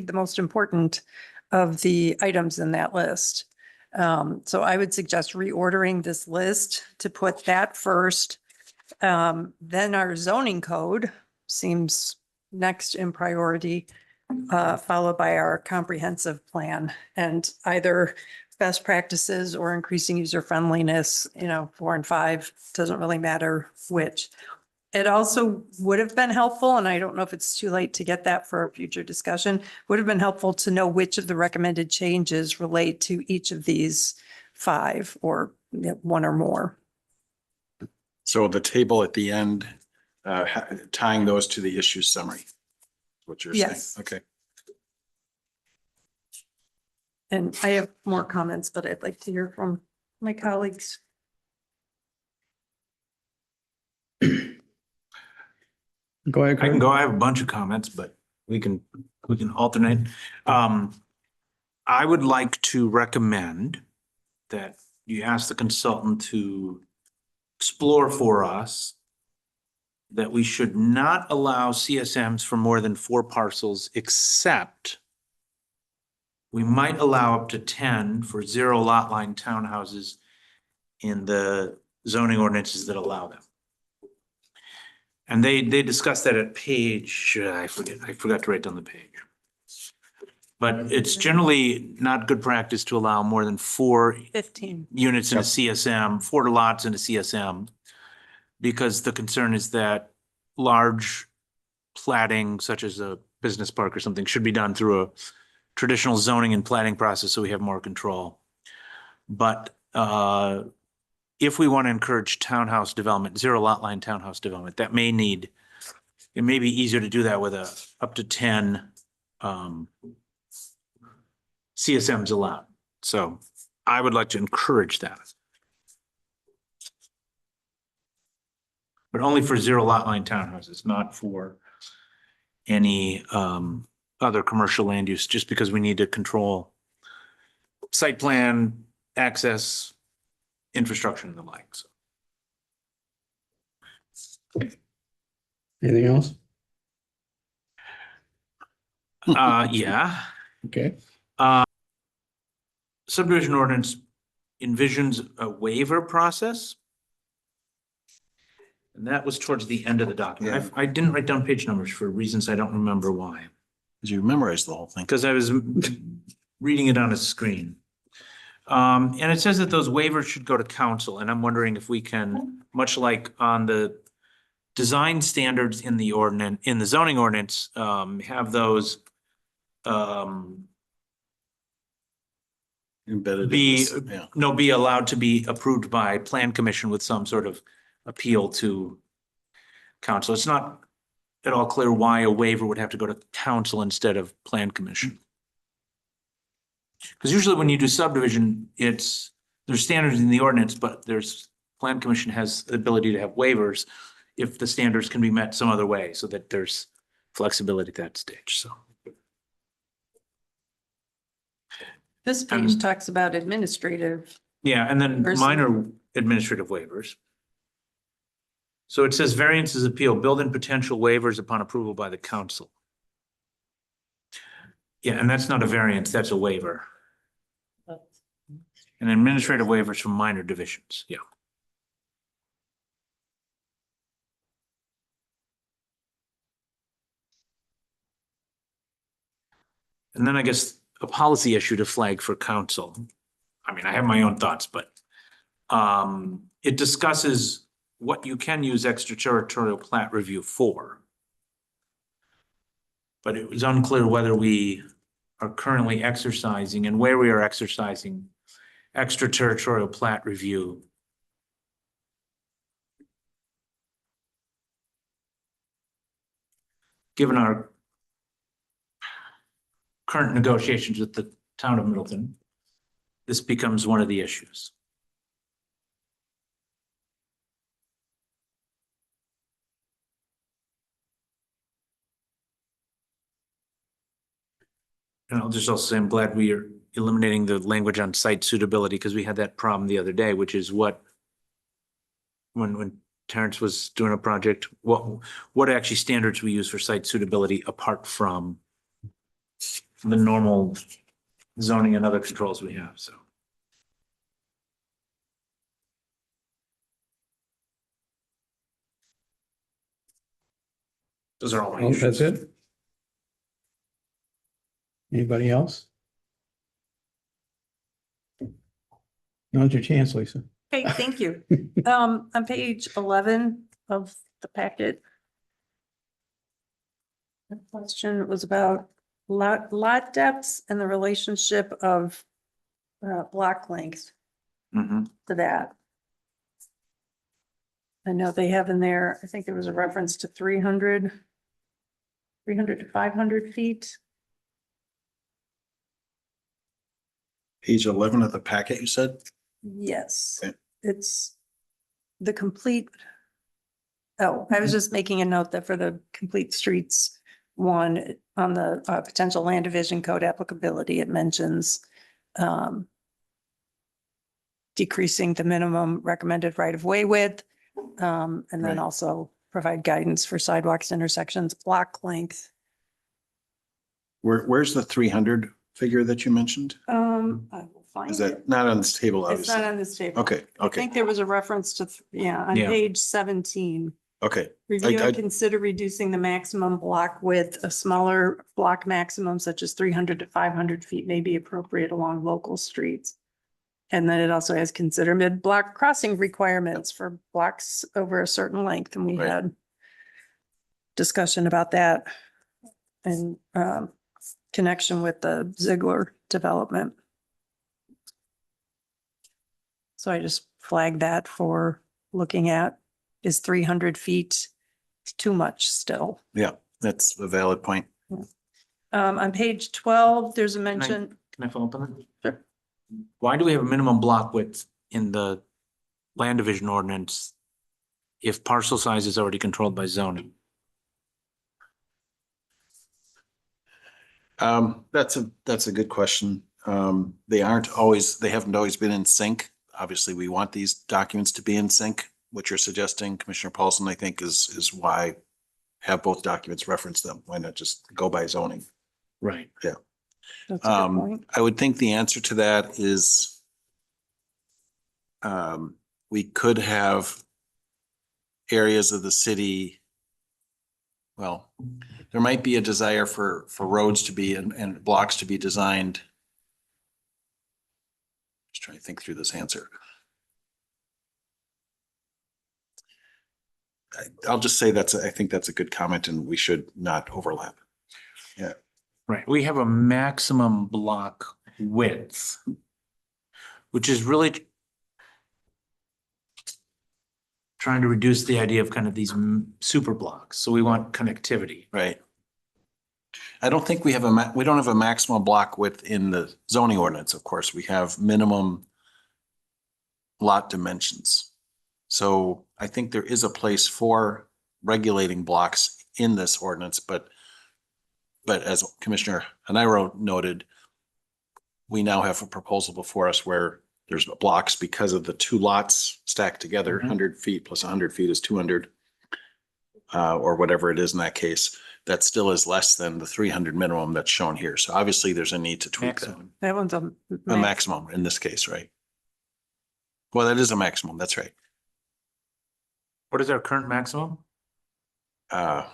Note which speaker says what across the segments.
Speaker 1: the most important of the items in that list. So I would suggest reordering this list to put that first. Then our zoning code seems next in priority, followed by our comprehensive plan, and either best practices or increasing user friendliness, 4 and 5, doesn't really matter which. It also would have been helpful, and I don't know if it's too late to get that for a future discussion, would have been helpful to know which of the recommended changes relate to each of these 5 or one or more.
Speaker 2: So the table at the end, tying those to the issue summary, what you're saying.
Speaker 1: Yes.
Speaker 2: Okay.
Speaker 1: And I have more comments, but I'd like to hear from my colleagues.
Speaker 3: Go ahead.
Speaker 4: I can go. I have a bunch of comments, but we can alternate. I would like to recommend that you ask the consultant to explore for us that we should not allow CSMs for more than 4 parcels, except we might allow up to 10 for 0 lot line townhouses in the zoning ordinances that allow them. And they discussed that at page, I forgot to write down the page. But it's generally not good practice to allow more than 4
Speaker 1: 15.
Speaker 4: units in a CSM, 4 lots in a CSM, because the concern is that large platting, such as a business park or something, should be done through a traditional zoning and platting process, so we have more control. But if we want to encourage townhouse development, 0 lot line townhouse development, it may be easier to do that with up to 10 CSMs allowed. So I would like to encourage that. But only for 0 lot line townhouses, not for any other commercial land use, just because we need to control site plan, access, infrastructure and the like. So.
Speaker 3: Anything else?
Speaker 4: Yeah.
Speaker 3: Okay.
Speaker 4: Subdivision ordinance envisions a waiver process. And that was towards the end of the document.
Speaker 2: Yeah.
Speaker 4: I didn't write down page numbers for reasons I don't remember why.
Speaker 2: Did you memorize the whole thing?
Speaker 4: Because I was reading it on a screen. And it says that those waivers should go to council, and I'm wondering if we can, much like on the design standards in the ordinance, in the zoning ordinance, have those
Speaker 2: Embedded in
Speaker 4: be
Speaker 2: this, yeah.
Speaker 4: be allowed to be approved by plan commission with some sort of appeal to council. It's not at all clear why a waiver would have to go to council instead of plan commission. Because usually when you do subdivision, there's standards in the ordinance, but plan commission has the ability to have waivers if the standards can be met some other way, so that there's flexibility at that stage. So
Speaker 1: This page talks about administrative.
Speaker 4: yeah, and then
Speaker 1: Versus-
Speaker 4: minor administrative waivers. So it says variances appeal, build-in potential waivers upon approval by the council. Yeah, and that's not a variance, that's a waiver. And administrative waivers from minor divisions, yeah. And then I guess a policy issue to flag for council. I mean, I have my own thoughts, but it discusses what you can use extraterritorial plat review for. But it was unclear whether we are currently exercising and where we are exercising extraterritorial plat review. Given our current negotiations with the town of Middleton, this becomes one of the issues. And I'll just also say I'm glad we are eliminating the language on site suitability, because we had that problem the other day, which is when Terrence was doing a project, what actually standards we use for site suitability apart from the normal zoning and other controls we have, so. Those are all my
Speaker 3: Oh, that's
Speaker 4: issues.
Speaker 3: it? Anybody else? Now's your chance, Lisa.
Speaker 1: Okay, thank you. On page 11 of the packet. The question was about lot depths and the relationship of block length
Speaker 4: Mhm.
Speaker 1: to that. I know they have in there, I think there was a reference to 300 to 500 feet.
Speaker 2: Page 11 of the packet, you said?
Speaker 1: Yes,
Speaker 2: Okay.
Speaker 1: it's the complete. Oh, I was just making a note that for the complete streets one on the potential land division code applicability, it mentions decreasing the minimum recommended right of way width. And then
Speaker 2: Right.
Speaker 1: also provide guidance for sidewalks, intersections, block length.
Speaker 2: Where's the 300 figure that you mentioned?
Speaker 1: I will find
Speaker 2: Is
Speaker 1: it.
Speaker 2: that not on this table,
Speaker 1: It's not
Speaker 2: obviously?
Speaker 1: on this table.
Speaker 2: Okay,
Speaker 1: I
Speaker 2: okay,
Speaker 1: think there was a reference to, on
Speaker 4: Yeah.
Speaker 1: page 17.
Speaker 2: okay.
Speaker 1: Review
Speaker 2: I-
Speaker 1: and consider reducing the maximum block width. A smaller block maximum such as 300 to 500 feet may be appropriate along local streets. And then it also has consider mid-block crossing requirements for blocks over a certain length, and we
Speaker 2: Right.
Speaker 1: had discussion about that in connection with the Ziegler development. So I just flagged that for looking at, is 300 feet too much still?
Speaker 2: That's a valid point.
Speaker 1: On page 12, there's a mention,
Speaker 4: Can I follow up on that?
Speaker 1: Sure.
Speaker 4: Why do we have a minimum block width in the land division ordinance if parcel size is already controlled by zoning?
Speaker 2: That's a good question. They haven't always been in sync. Obviously, we want these documents to be in sync. What you're suggesting, Commissioner Paulson, I think is why have both documents reference them. Why not just go by zoning?
Speaker 4: Right.
Speaker 1: that's a good point.
Speaker 2: I would think the answer to that is we could have areas of the city. Well, there might be a desire for roads to be and blocks to be designed. Just trying to think through this answer. I'll just say I think that's a good comment and we should not overlap.
Speaker 4: Right. We have a maximum block width, which is really trying to reduce the idea of kind of these super blocks. So we want connectivity.
Speaker 2: Right. I don't think we don't have a maximum block width in the zoning ordinance, of course. We have minimum lot dimensions. So I think there is a place for regulating blocks in this ordinance, but as Commissioner Haniro noted, we now have a proposal before us where there's blocks because of the two lots stacked together, 100 feet plus 100 feet is 200. Or whatever it is in that case, that still is less than the 300 minimum that's shown here. So obviously there's a need to tweak that.
Speaker 4: Maximum.
Speaker 1: That one's
Speaker 2: A maximum in this case, right? Well, that is a maximum. That's right.
Speaker 4: What is our current maximum?
Speaker 2: I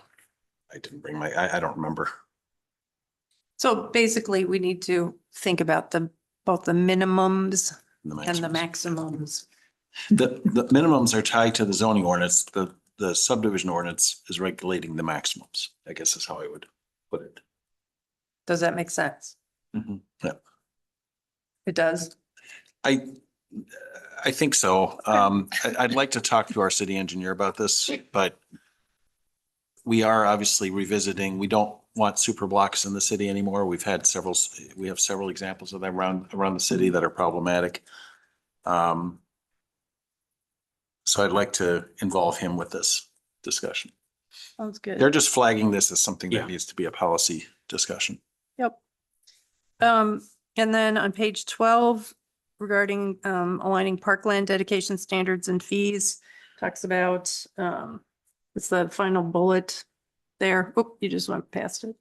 Speaker 2: didn't bring I don't remember.
Speaker 1: So basically, we need to think about both the minimums
Speaker 2: The
Speaker 1: and the
Speaker 2: maximums.
Speaker 1: maximums.
Speaker 2: The minimums are tied to the zoning ordinance. The subdivision ordinance is regulating the maximums, I guess is how I would put it.
Speaker 1: Does that make sense?
Speaker 2: Yeah,
Speaker 1: It does.
Speaker 2: I think so. I'd like to talk to our city engineer about this, but we are obviously revisiting. We don't want super blocks in the city anymore. We have several examples of them around the city that are problematic. So I'd like to involve him with this discussion.
Speaker 1: Sounds good.
Speaker 2: They're just flagging this as something
Speaker 4: Yeah.
Speaker 2: that needs to be a policy discussion.
Speaker 1: Yep. And then on page 12, regarding aligning parkland dedication standards and fees, talks about, it's the final bullet there. Oh, you just went past it.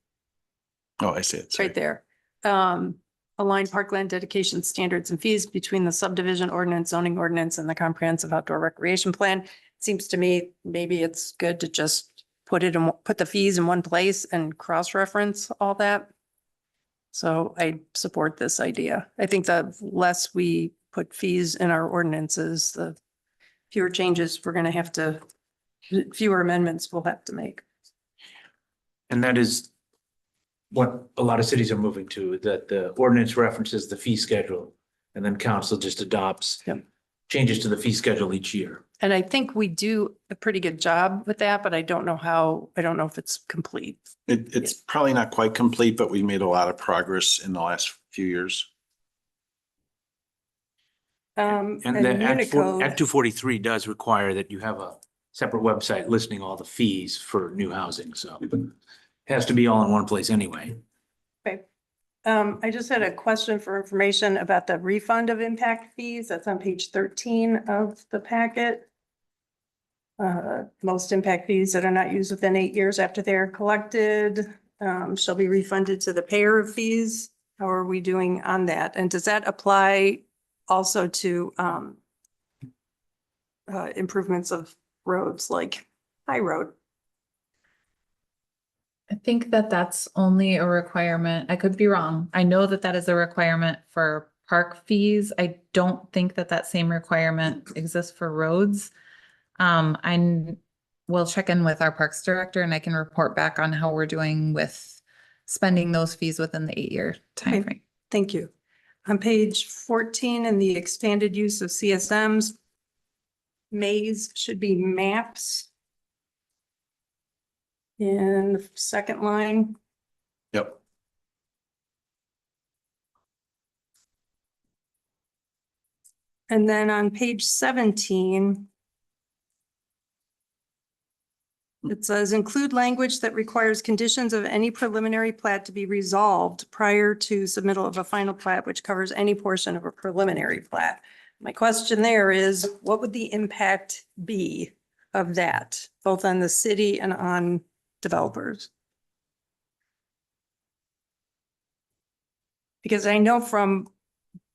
Speaker 2: Oh, I see it.
Speaker 1: It's
Speaker 2: Sorry.
Speaker 1: right there. align parkland dedication standards and fees between the subdivision ordinance, zoning ordinance, and the comprehensive outdoor recreation plan. Seems to me maybe it's good to just put the fees in one place and cross-reference all that. So I support this idea. I think the less we put fees in our ordinances, the fewer changes fewer amendments we'll have to make.
Speaker 4: And that is what a lot of cities are moving to, that the ordinance references the fee schedule and then council just adopts
Speaker 1: Yep.
Speaker 4: changes to the fee schedule each year.
Speaker 1: And I think we do a pretty good job with that, but I don't know if it's complete.
Speaker 2: It's probably not quite complete, but we made a lot of progress in the last few years.
Speaker 4: And the Act
Speaker 1: Unicode,
Speaker 4: 243 does require that you have a separate website listing all the fees for new housing, so it has to be all in one place anyway.
Speaker 1: I just had a question for information about the refund of impact fees. That's on page 13 of the packet. Most impact fees that are not used within 8 years after they are collected shall be refunded to the payer of fees. How are we doing on that? And does that apply also to improvements of roads like High Road?
Speaker 5: I think that that's only a requirement. I could be wrong. I know that that is a requirement for park fees. I don't think that that same requirement exists for roads. I will check in with our parks director and I can report back on how we're doing with spending those fees within the 8-year
Speaker 1: Okay.
Speaker 5: timeframe.
Speaker 1: Thank you. On page 14 in the expanded use of CSMs, maze should be maps. In the second line,
Speaker 2: Yep.
Speaker 1: and then on page 17, it says include language that requires conditions of any preliminary plat to be resolved prior to submittal of a final plat, which covers any portion of a preliminary plat. My question there is, what would the impact be of that, both on the city and on developers? Because I know from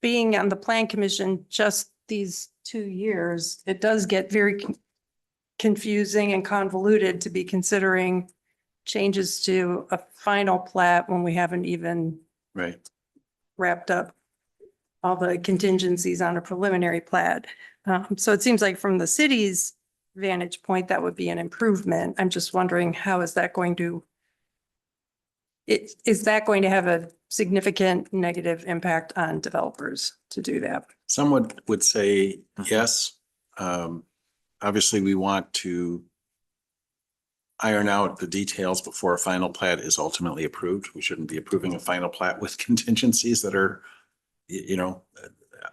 Speaker 1: being on the plan commission just these 2 years, it does get very confusing and convoluted to be considering changes to a final plat when we haven't even
Speaker 2: Right.
Speaker 1: wrapped up all the contingencies on a preliminary plat. So it seems like from the city's vantage point, that would be an improvement. I'm just wondering, how is that going to have a significant negative impact on developers to do that?
Speaker 2: Some would say yes. Obviously, we want to iron out the details before a final plat is ultimately approved. We shouldn't be approving a final plat with contingencies that are,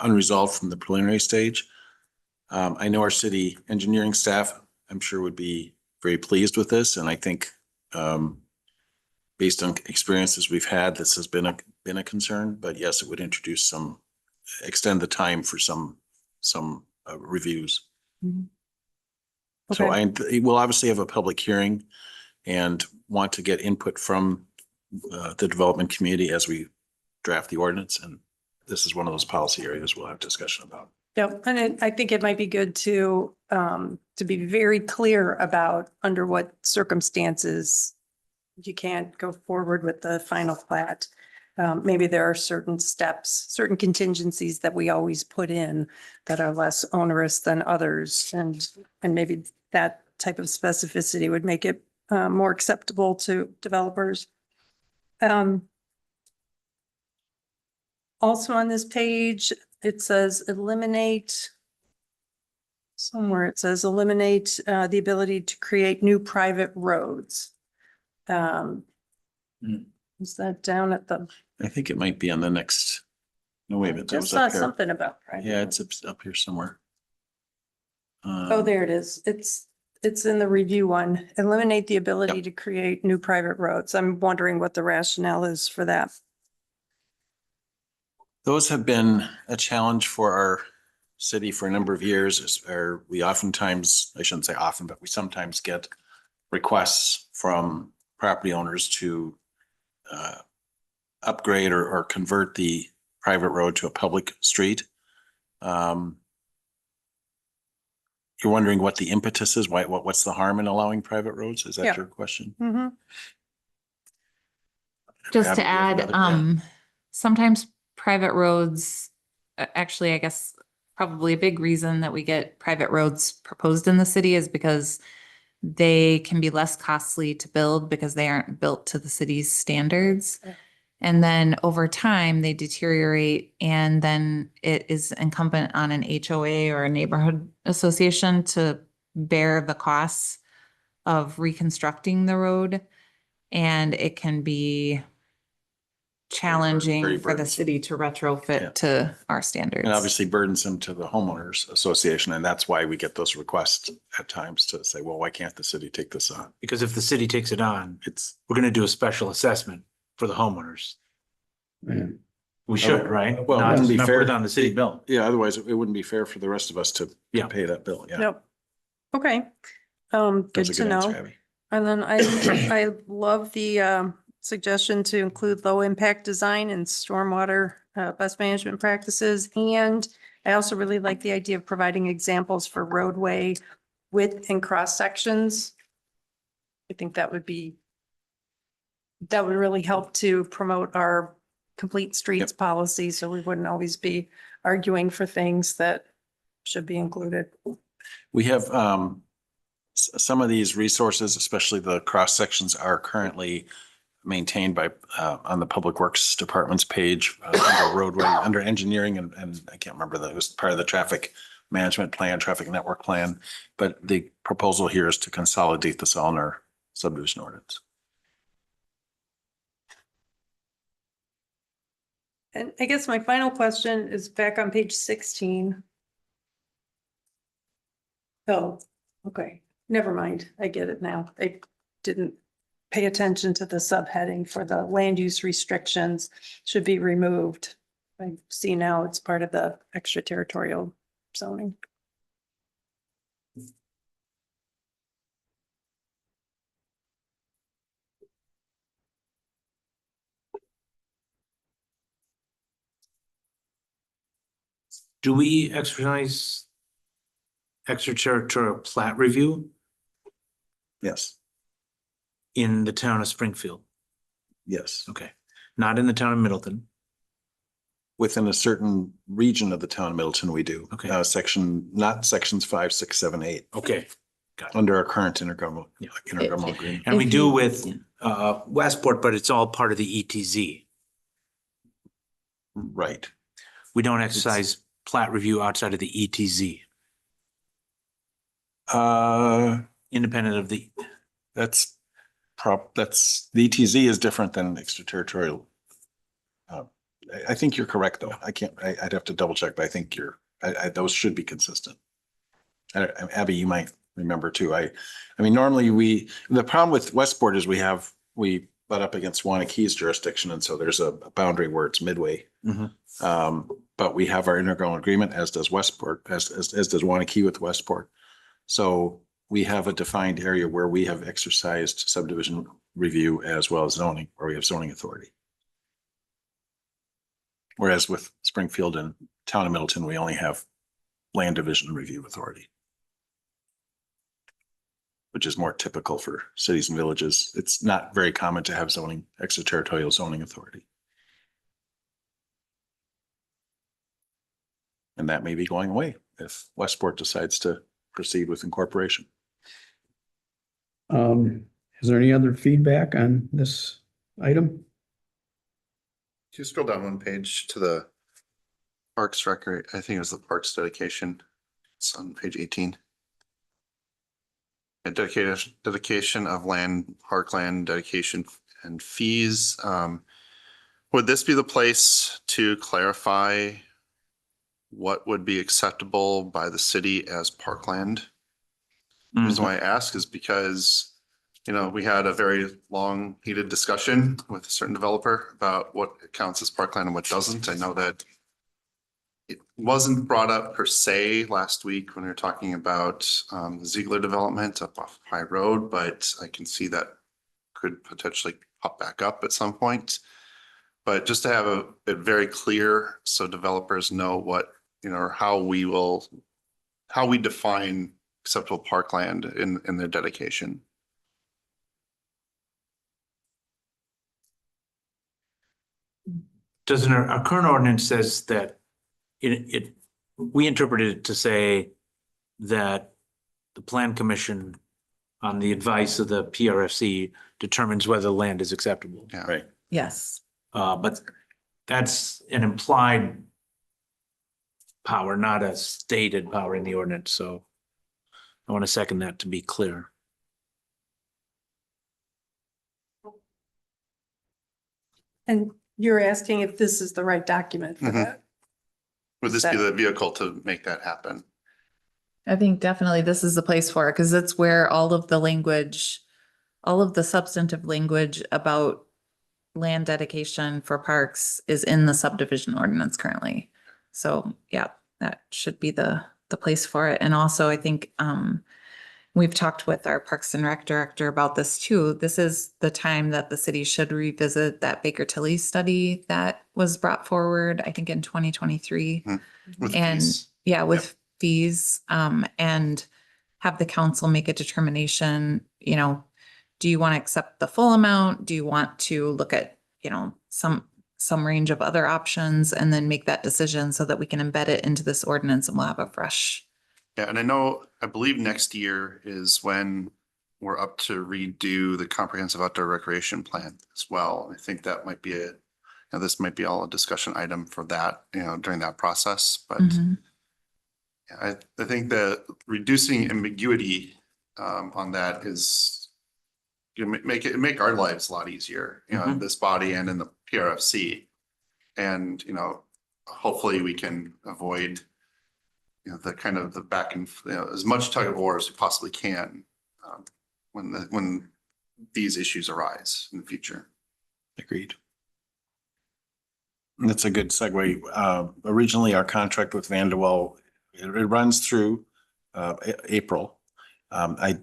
Speaker 2: unresolved from the preliminary stage. I know our city engineering staff, I'm sure, would be very pleased with this, and I think based on experiences we've had, this has been a concern. But yes, it would extend the time for some reviews. So we'll obviously have a public hearing and want to get input from the development community as we draft the ordinance, and this is one of those policy areas we'll have discussion about.
Speaker 1: Yep, and I think it might be good to be very clear about under what circumstances you can't go forward with the final plat. Maybe there are certain steps, certain contingencies that we always put in that are less onerous than others. And maybe that type of specificity would make it more acceptable to developers. Also on this page, it says eliminate. Somewhere it says eliminate the ability to create new private roads. Is that down at the?
Speaker 2: I think it might be on the next. No, wait a minute. That
Speaker 1: Just
Speaker 2: was
Speaker 1: saw
Speaker 2: up here.
Speaker 1: something about private.
Speaker 2: Yeah, it's up here somewhere.
Speaker 1: Oh, there it is. It's in the review one. Eliminate the ability to create new private roads. I'm wondering what the rationale is for that.
Speaker 2: Those have been a challenge for our city for a number of years. We oftentimes, I shouldn't say often, but we sometimes get requests from property owners to upgrade or convert the private road to a public street. You're wondering what the impetus is? What's the harm in allowing private roads? Is
Speaker 1: Yeah.
Speaker 2: that your question?
Speaker 1: Mhm.
Speaker 5: Just
Speaker 2: Abby,
Speaker 5: to
Speaker 2: do you have
Speaker 5: add,
Speaker 2: another? Yeah.
Speaker 5: sometimes private roads, actually, I guess probably a big reason that we get private roads proposed in the city is because they can be less costly to build because they aren't built to the city's standards.
Speaker 1: Yeah.
Speaker 5: And then over time, they deteriorate, and then it is incumbent on an HOA or a neighborhood association to bear the costs of reconstructing the road. And it can be challenging
Speaker 2: Very
Speaker 5: for the
Speaker 2: burdensome.
Speaker 5: city to
Speaker 2: Yeah.
Speaker 5: retrofit to our standards.
Speaker 2: And obviously burdensome to the homeowners association. And that's why we get those requests at times to say, well, why can't the city take this on?
Speaker 4: Because if the city takes it on,
Speaker 2: It's,
Speaker 4: we're gonna do a special assessment for the homeowners.
Speaker 3: Yeah.
Speaker 4: We should, right?
Speaker 2: well, it
Speaker 4: Not
Speaker 2: wouldn't be
Speaker 4: not
Speaker 2: fair.
Speaker 4: put it on the city bill.
Speaker 2: Yeah, otherwise it wouldn't be fair for the rest of us to
Speaker 4: Yeah.
Speaker 2: pay that bill. Yeah.
Speaker 1: Yep. Okay. Good
Speaker 2: That's a
Speaker 1: to
Speaker 2: good answer,
Speaker 1: know.
Speaker 2: Abby.
Speaker 1: And then I love the suggestion to include low impact design and stormwater best management practices. And I also really like the idea of providing examples for roadway width and cross sections. I think that would really help to promote our complete streets policy, so we wouldn't always be arguing for things that should be included.
Speaker 2: We have some of these resources, especially the cross sections, are currently maintained by on the Public Works Department's page under roadway, under engineering, and I can't remember that it was part of the traffic management plan, traffic network plan. But the proposal here is to consolidate this all in our subdivision ordinance.
Speaker 1: And I guess my final question is back on page 16. Oh, okay, never mind. I get it now. I didn't pay attention to the subheading for the land use restrictions should be removed. I see now it's part of the extraterritorial zoning.
Speaker 4: Do we exercise extraterritorial plat review
Speaker 2: Yes,
Speaker 4: in the town of Springfield?
Speaker 2: yes.
Speaker 4: Okay, not in the town of Middleton.
Speaker 2: Within a certain region of the town of Middleton, we do.
Speaker 4: Okay.
Speaker 2: Not sections 5, 6, 7, 8,
Speaker 4: Okay,
Speaker 2: under our current intergovernmental
Speaker 4: Yeah.
Speaker 2: agreement.
Speaker 4: and we
Speaker 5: If
Speaker 4: do
Speaker 5: you-
Speaker 4: with Westport, but it's all part of the ETZ.
Speaker 2: Right.
Speaker 4: We don't exercise plat review outside of the ETZ, independent of the,
Speaker 2: That's the ETZ is different than extraterritorial. I think you're correct, though. I'd have to double check, but I think those should be consistent. Abby, you might remember too. I mean, normally the problem with Westport is we butt up against Wanakee's jurisdiction, and so there's a boundary where it's midway.
Speaker 4: Mhm.
Speaker 2: But we have our intergovernmental agreement, as does Westport, as does Wanakee with Westport. So we have a defined area where we have exercised subdivision review as well as zoning, where we have zoning authority. Whereas with Springfield and Town of Middleton, we only have land division review authority, which is more typical for cities and villages. It's not very common to have extraterritorial zoning authority. And that may be going away if Westport decides to proceed with incorporation.
Speaker 3: Is there any other feedback on this item?
Speaker 6: If you scroll down one page to the parks record, I think it was the parks dedication. It's on page 18. A dedication of land, parkland dedication and fees. Would this be the place to clarify what would be acceptable by the city as parkland? The reason why I ask is because, we had a very long heated discussion with a certain developer about what counts as parkland and what doesn't. I know that it wasn't brought up per se last week when we were talking about the Ziegler development up off High Road, but I can see that could potentially pop back up at some point. But just to have it very clear so developers know what, or how we define acceptable parkland in their dedication.
Speaker 4: Doesn't our current ordinance says that we interpreted it to say that the plan commission on the advice of the PRFC determines whether the land is acceptable.
Speaker 6: Yeah.
Speaker 2: Right.
Speaker 5: Yes.
Speaker 4: But that's an implied power, not a stated power in the ordinance, so I want to second that to be clear.
Speaker 1: And you're asking if this is the right document for
Speaker 6: Mhm.
Speaker 1: that?
Speaker 6: Would this be the vehicle to make that happen?
Speaker 5: I think definitely this is the place for it because it's where all of the language, all of the substantive language about land dedication for parks is in the subdivision ordinance currently. So yeah, that should be the place for it. And also I think we've talked with our Parks and Rec director about this too. This is the time that the city should revisit that Baker Tilly study that was brought forward, I think in 2023.
Speaker 6: With
Speaker 5: And
Speaker 6: fees?
Speaker 5: yeah, with fees, and have the council make a determination, do you want to accept the full amount? Do you want to look at, some range of other options and then make that decision so that we can embed it into this ordinance and we'll have a fresh.
Speaker 6: Yeah, and I believe next year is when we're up to redo the comprehensive outdoor recreation plan as well. I think that might be this might be all a discussion item for that, during that process, but
Speaker 5: Mhm.
Speaker 6: yeah, I think that reducing ambiguity on that is make our lives a lot easier, in this body and in the PRFC. And, hopefully we can avoid, the kind of the back and, as much tug of war as we possibly can when these issues arise in the future.
Speaker 2: Agreed. That's a good segue. Originally, our contract with Vanderwell, it runs through April. I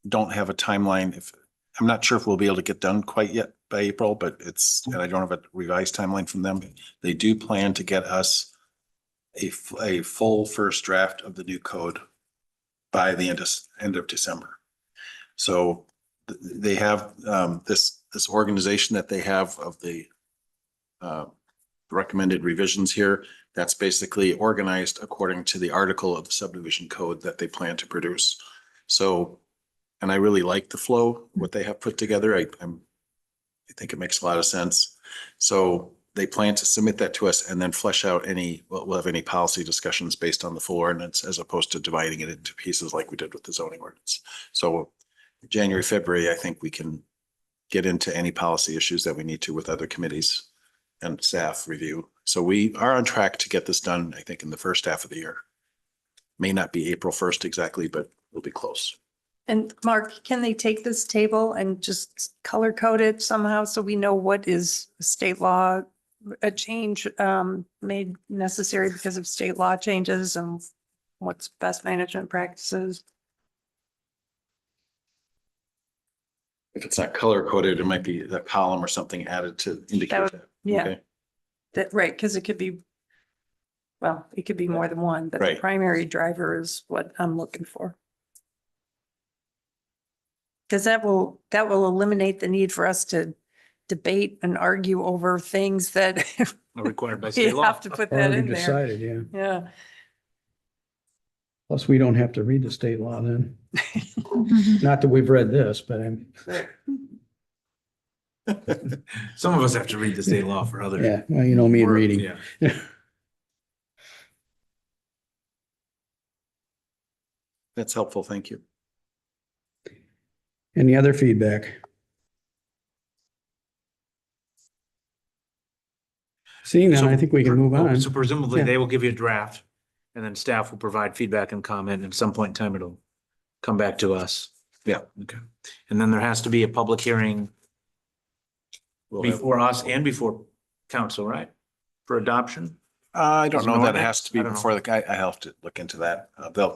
Speaker 2: don't have a timeline. I'm not sure if we'll be able to get done quite yet by April, but and I don't have a revised timeline from them. They do plan to get us a full first draft of the new code by the end of December. So they have this organization that they have of the recommended revisions here. That's basically organized according to the article of the subdivision code that they plan to produce. So, and I really like the flow, what they have put together. I think it makes a lot of sense. So they plan to submit that to us and then flesh out we'll have any policy discussions based on the full ordinance as opposed to dividing it into pieces like we did with the zoning ordinance. So January, February, I think we can get into any policy issues that we need to with other committees and staff review. So we are on track to get this done, I think, in the first half of the year. May not be April 1st exactly, but we'll be close.
Speaker 1: And Mark, can they take this table and just color code it somehow so we know what is state law, a change made necessary because of state law changes and what's best management practices?
Speaker 2: If it's not color coded, it might be that column or something added to indicate that.
Speaker 1: Yeah,
Speaker 2: Okay.
Speaker 1: right, because it could be, well, it could be more than one, but the
Speaker 2: Right.
Speaker 1: primary driver is what I'm looking for. Because that will eliminate the need for us to debate and argue over things that
Speaker 4: Are required by
Speaker 1: we
Speaker 4: state law.
Speaker 1: have to put that
Speaker 3: Already
Speaker 1: in there.
Speaker 3: decided, yeah.
Speaker 1: Yeah.
Speaker 3: Plus, we don't have to read the state law then. Not that we've read this, but
Speaker 4: Some of us have to read the state law for others.
Speaker 3: yeah, well, me and
Speaker 4: We're-
Speaker 3: reading.
Speaker 4: Yeah.
Speaker 2: That's helpful. Thank you.
Speaker 3: Any other feedback? Seeing that, I think we can move on.
Speaker 4: So presumably
Speaker 3: Yeah.
Speaker 4: they will give you a draft and then staff will provide feedback and comment. And at some point in time, it'll come back to us.
Speaker 2: Yeah.
Speaker 4: Okay. And then there has to be a public hearing
Speaker 2: We'll have-
Speaker 4: before us and before council, right? For adoption?
Speaker 2: I don't
Speaker 4: Is
Speaker 2: know
Speaker 4: an
Speaker 2: that it
Speaker 4: ordinance?
Speaker 2: has to be
Speaker 4: I don't know.
Speaker 2: before the guy. I have to look into that.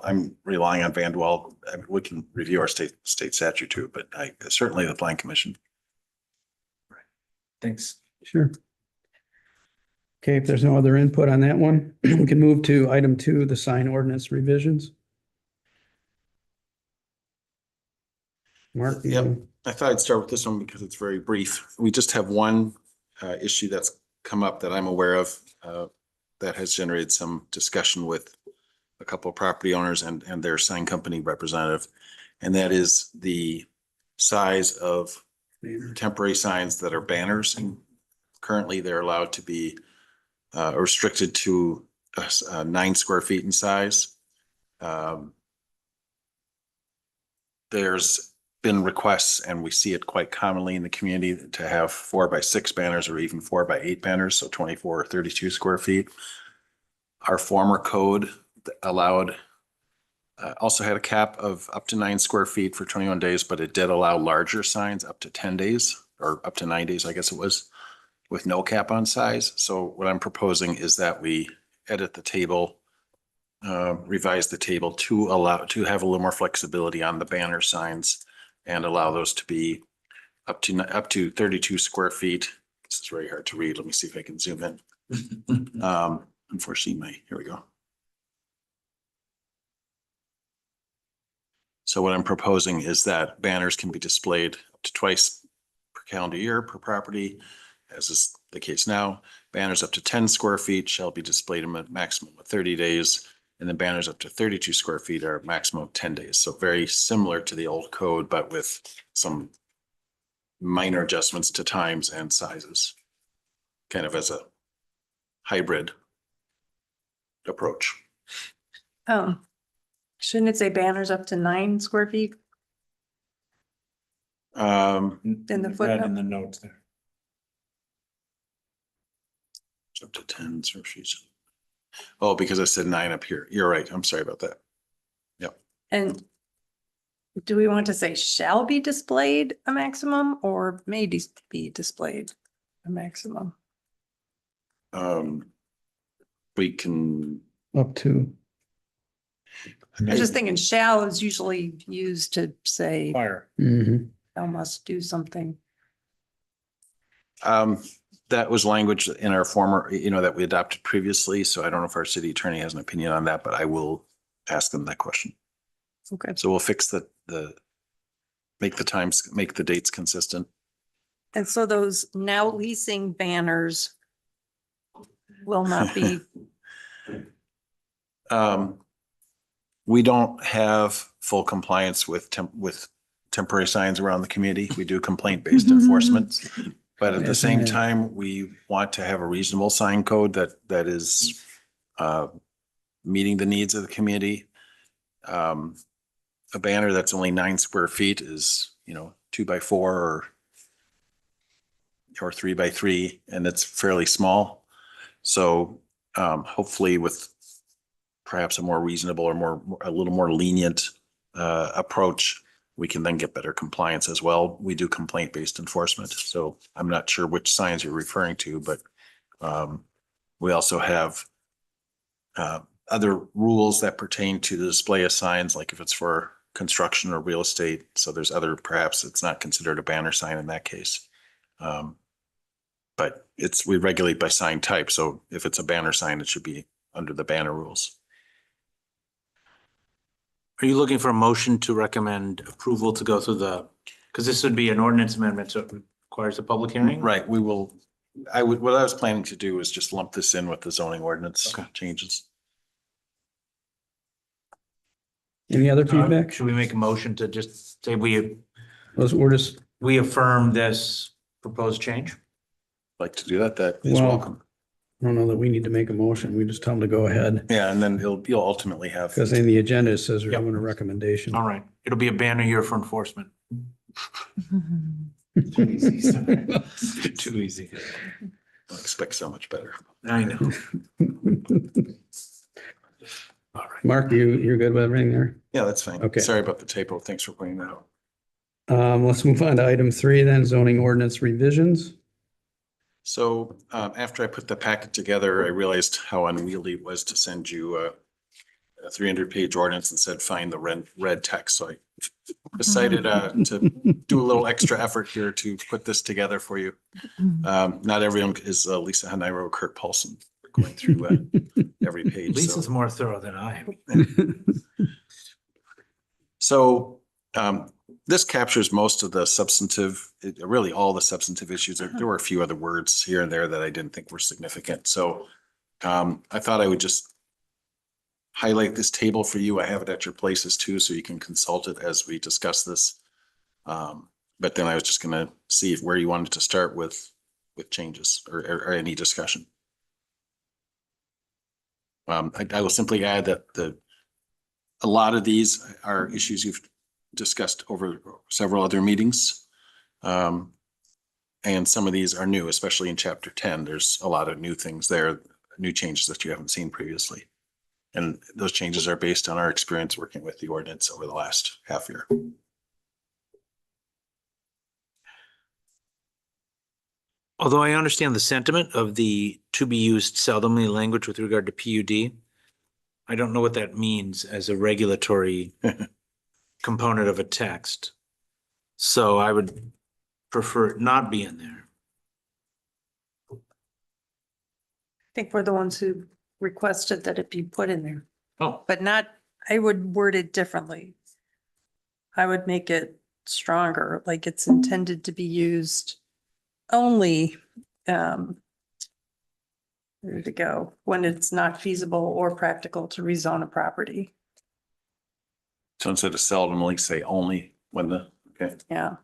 Speaker 2: I'm relying on Vandewell. I mean, we can review our state statute too, but certainly the plan commission.
Speaker 4: Thanks.
Speaker 3: Sure. Okay, if there's no other input on that one, we can move to item 2, the sign ordinance revisions. Mark?
Speaker 2: Yep. I thought I'd start with this one because it's very brief. We just have one issue that's come up that I'm aware of that has generated some discussion with a couple of property owners and their sign company representative. And that is the size of temporary signs that are banners. And currently, they're allowed to be restricted to 9 square feet in size. There's been requests, and we see it quite commonly in the community, to have 4x6 banners or even 4x8 banners, so 24 or 32 square feet. Our former code allowed, also had a cap of up to 9 square feet for 21 days, but it did allow larger signs up to 10 days or up to 9 days, I guess it was, with no cap on size. So what I'm proposing is that we edit the table, revise the table to have a little more flexibility on the banner signs and allow those to be up to 32 square feet. This is very hard to read. Let me see if I can zoom in. Unfortunately, here we go. So what I'm proposing is that banners can be displayed up to twice per calendar year per property, as is the case now. Banners up to 10 square feet shall be displayed in a maximum of 30 days. And then banners up to 32 square feet are a maximum of 10 days. So very similar to the old code, but with some minor adjustments to times and sizes, kind of as a hybrid approach.
Speaker 1: Shouldn't it say banners up to 9 square feet?
Speaker 2: Um,
Speaker 1: In the
Speaker 4: Right
Speaker 1: footnote?
Speaker 4: in the notes there.
Speaker 2: it's up to 10 square feet. Oh, because I said 9 up here. You're right. I'm sorry about that.
Speaker 1: And do we want to say shall be displayed a maximum or may be displayed a maximum?
Speaker 2: We can,
Speaker 3: Up to,
Speaker 1: I was just thinking shall is usually used to say
Speaker 4: Fire.
Speaker 3: mhm.
Speaker 1: thou must do something.
Speaker 2: that was language in our former, that we adopted previously. So I don't know if our city attorney has an opinion on that, but I will ask them that question.
Speaker 1: Okay.
Speaker 2: So we'll fix make the dates consistent.
Speaker 1: And so those now leasing banners will not be,
Speaker 2: We don't have full compliance with temporary signs around the community. We do complaint-based enforcement. But at the
Speaker 3: Yes,
Speaker 2: same
Speaker 3: ma'am.
Speaker 2: time, we want to have a reasonable sign code that is meeting the needs of the community. A banner that's only 9 square feet is, 2x4 or 3x3, and it's fairly small. So hopefully with perhaps a more reasonable or a little more lenient approach, we can then get better compliance as well. We do complaint-based enforcement. So I'm not sure which signs you're referring to, but we also have other rules that pertain to the display of signs, like if it's for construction or real estate. So there's perhaps it's not considered a banner sign in that case. But we regulate by sign type. So if it's a banner sign, it should be under the banner rules.
Speaker 4: Are you looking for a motion to recommend approval to go through because this would be an ordinance amendment, so it requires a public hearing?
Speaker 2: Right, what I was planning to do is just lump this in with the zoning ordinance
Speaker 4: Okay.
Speaker 2: changes.
Speaker 3: Any other feedback?
Speaker 4: Should we make a motion to just say we
Speaker 3: We're
Speaker 4: affirm this proposed change?
Speaker 2: Like to do that is
Speaker 3: Well-
Speaker 2: welcome.
Speaker 3: I don't know that we need to make a motion. We just tell them to go ahead.
Speaker 2: Yeah, and then you'll ultimately have.
Speaker 3: Because in the agenda, it says we're
Speaker 4: Yep.
Speaker 3: doing a recommendation.
Speaker 4: All right, it'll be a banner year for enforcement. Too easy.
Speaker 2: Don't expect so much better.
Speaker 4: I know. All right.
Speaker 3: Mark, you're good with everything there?
Speaker 2: Yeah, that's fine.
Speaker 3: Okay.
Speaker 2: Sorry about the typo. Thanks for pointing that out.
Speaker 3: Let's move on to item 3 then, zoning ordinance revisions.
Speaker 2: So after I put the packet together, I realized how unwieldy it was to send you a 300-page ordinance and said, find the red text. So I decided to do a little extra effort here to put this together for you. Not everyone is Lisa Haniro or Kurt Paulson going through every page.
Speaker 4: Lisa's
Speaker 2: So,
Speaker 4: more thorough than I am.
Speaker 2: so this captures most of the substantive, really all the substantive issues. There were a few other words here and there that I didn't think were significant. So I thought I would just highlight this table for you. I have it at your places too, so you can consult it as we discuss this. But then I was just going to see where you wanted to start with changes or any discussion. I will simply add that a lot of these are issues you've discussed over several other meetings. And some of these are new, especially in chapter 10. There's a lot of new things there, new changes that you haven't seen previously. And those changes are based on our experience working with the ordinance over the last half year.
Speaker 4: Although I understand the sentiment of the to be used seldomly language with regard to PUD, I don't know what that means as a regulatory component of a text. So I would prefer it not be in there.
Speaker 1: I think we're the ones who requested that it be put in there,
Speaker 4: Oh,
Speaker 1: but not, I would word it differently. I would make it stronger, like it's intended to be used only, where to go, when it's not feasible or practical to rezone a property.
Speaker 2: So instead of seldomly, say only when okay.
Speaker 1: Yeah.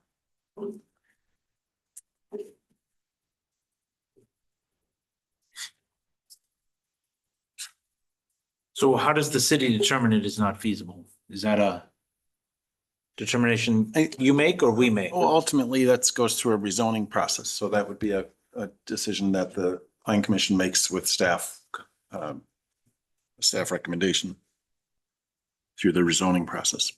Speaker 4: so how does the city determine it is not feasible? Is that a determination you make or we make?
Speaker 2: Well, ultimately, that goes through a rezoning process. So that would be a decision that the planning commission makes with staff recommendation through the rezoning process.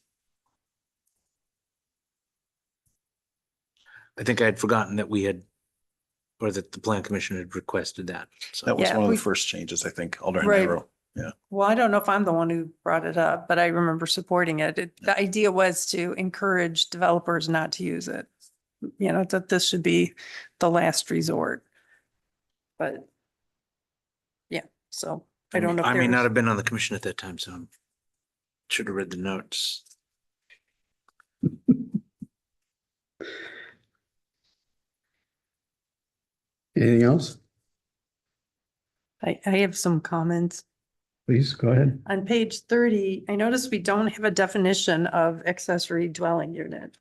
Speaker 4: I think I had forgotten that we had, or that the plan commission had requested that. So
Speaker 2: That was
Speaker 1: Yeah,
Speaker 2: one of
Speaker 1: we-
Speaker 2: the first changes, I think, Alder
Speaker 1: Right.
Speaker 2: Haniro.
Speaker 1: Well, I don't know if I'm the one who brought it up, but I remember supporting it. The idea was to encourage developers not to use it. You know, that this should be the last resort. But yeah, so I don't know. If
Speaker 4: I may not
Speaker 1: there's-
Speaker 4: have been on the commission at that time, so I should have read the notes.
Speaker 3: Anything else?
Speaker 1: I have some comments.
Speaker 3: Please go ahead.
Speaker 1: On page 30, I noticed we don't have a definition of accessory dwelling unit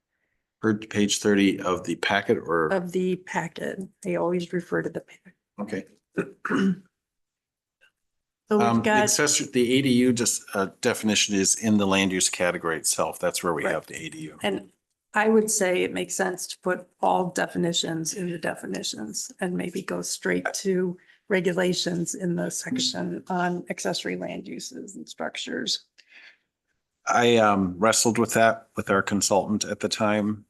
Speaker 2: Heard page 30 of the packet or,
Speaker 1: of the packet. I always refer to the packet.
Speaker 2: okay.
Speaker 1: So we've got,
Speaker 2: Accessory, the ADU just definition is in the land use category itself. That's where we
Speaker 1: Right.
Speaker 2: have the ADU.
Speaker 1: and I would say it makes sense to put all definitions in the definitions and maybe go straight to regulations in the section on accessory land uses and structures.
Speaker 2: I wrestled with that with our consultant at the time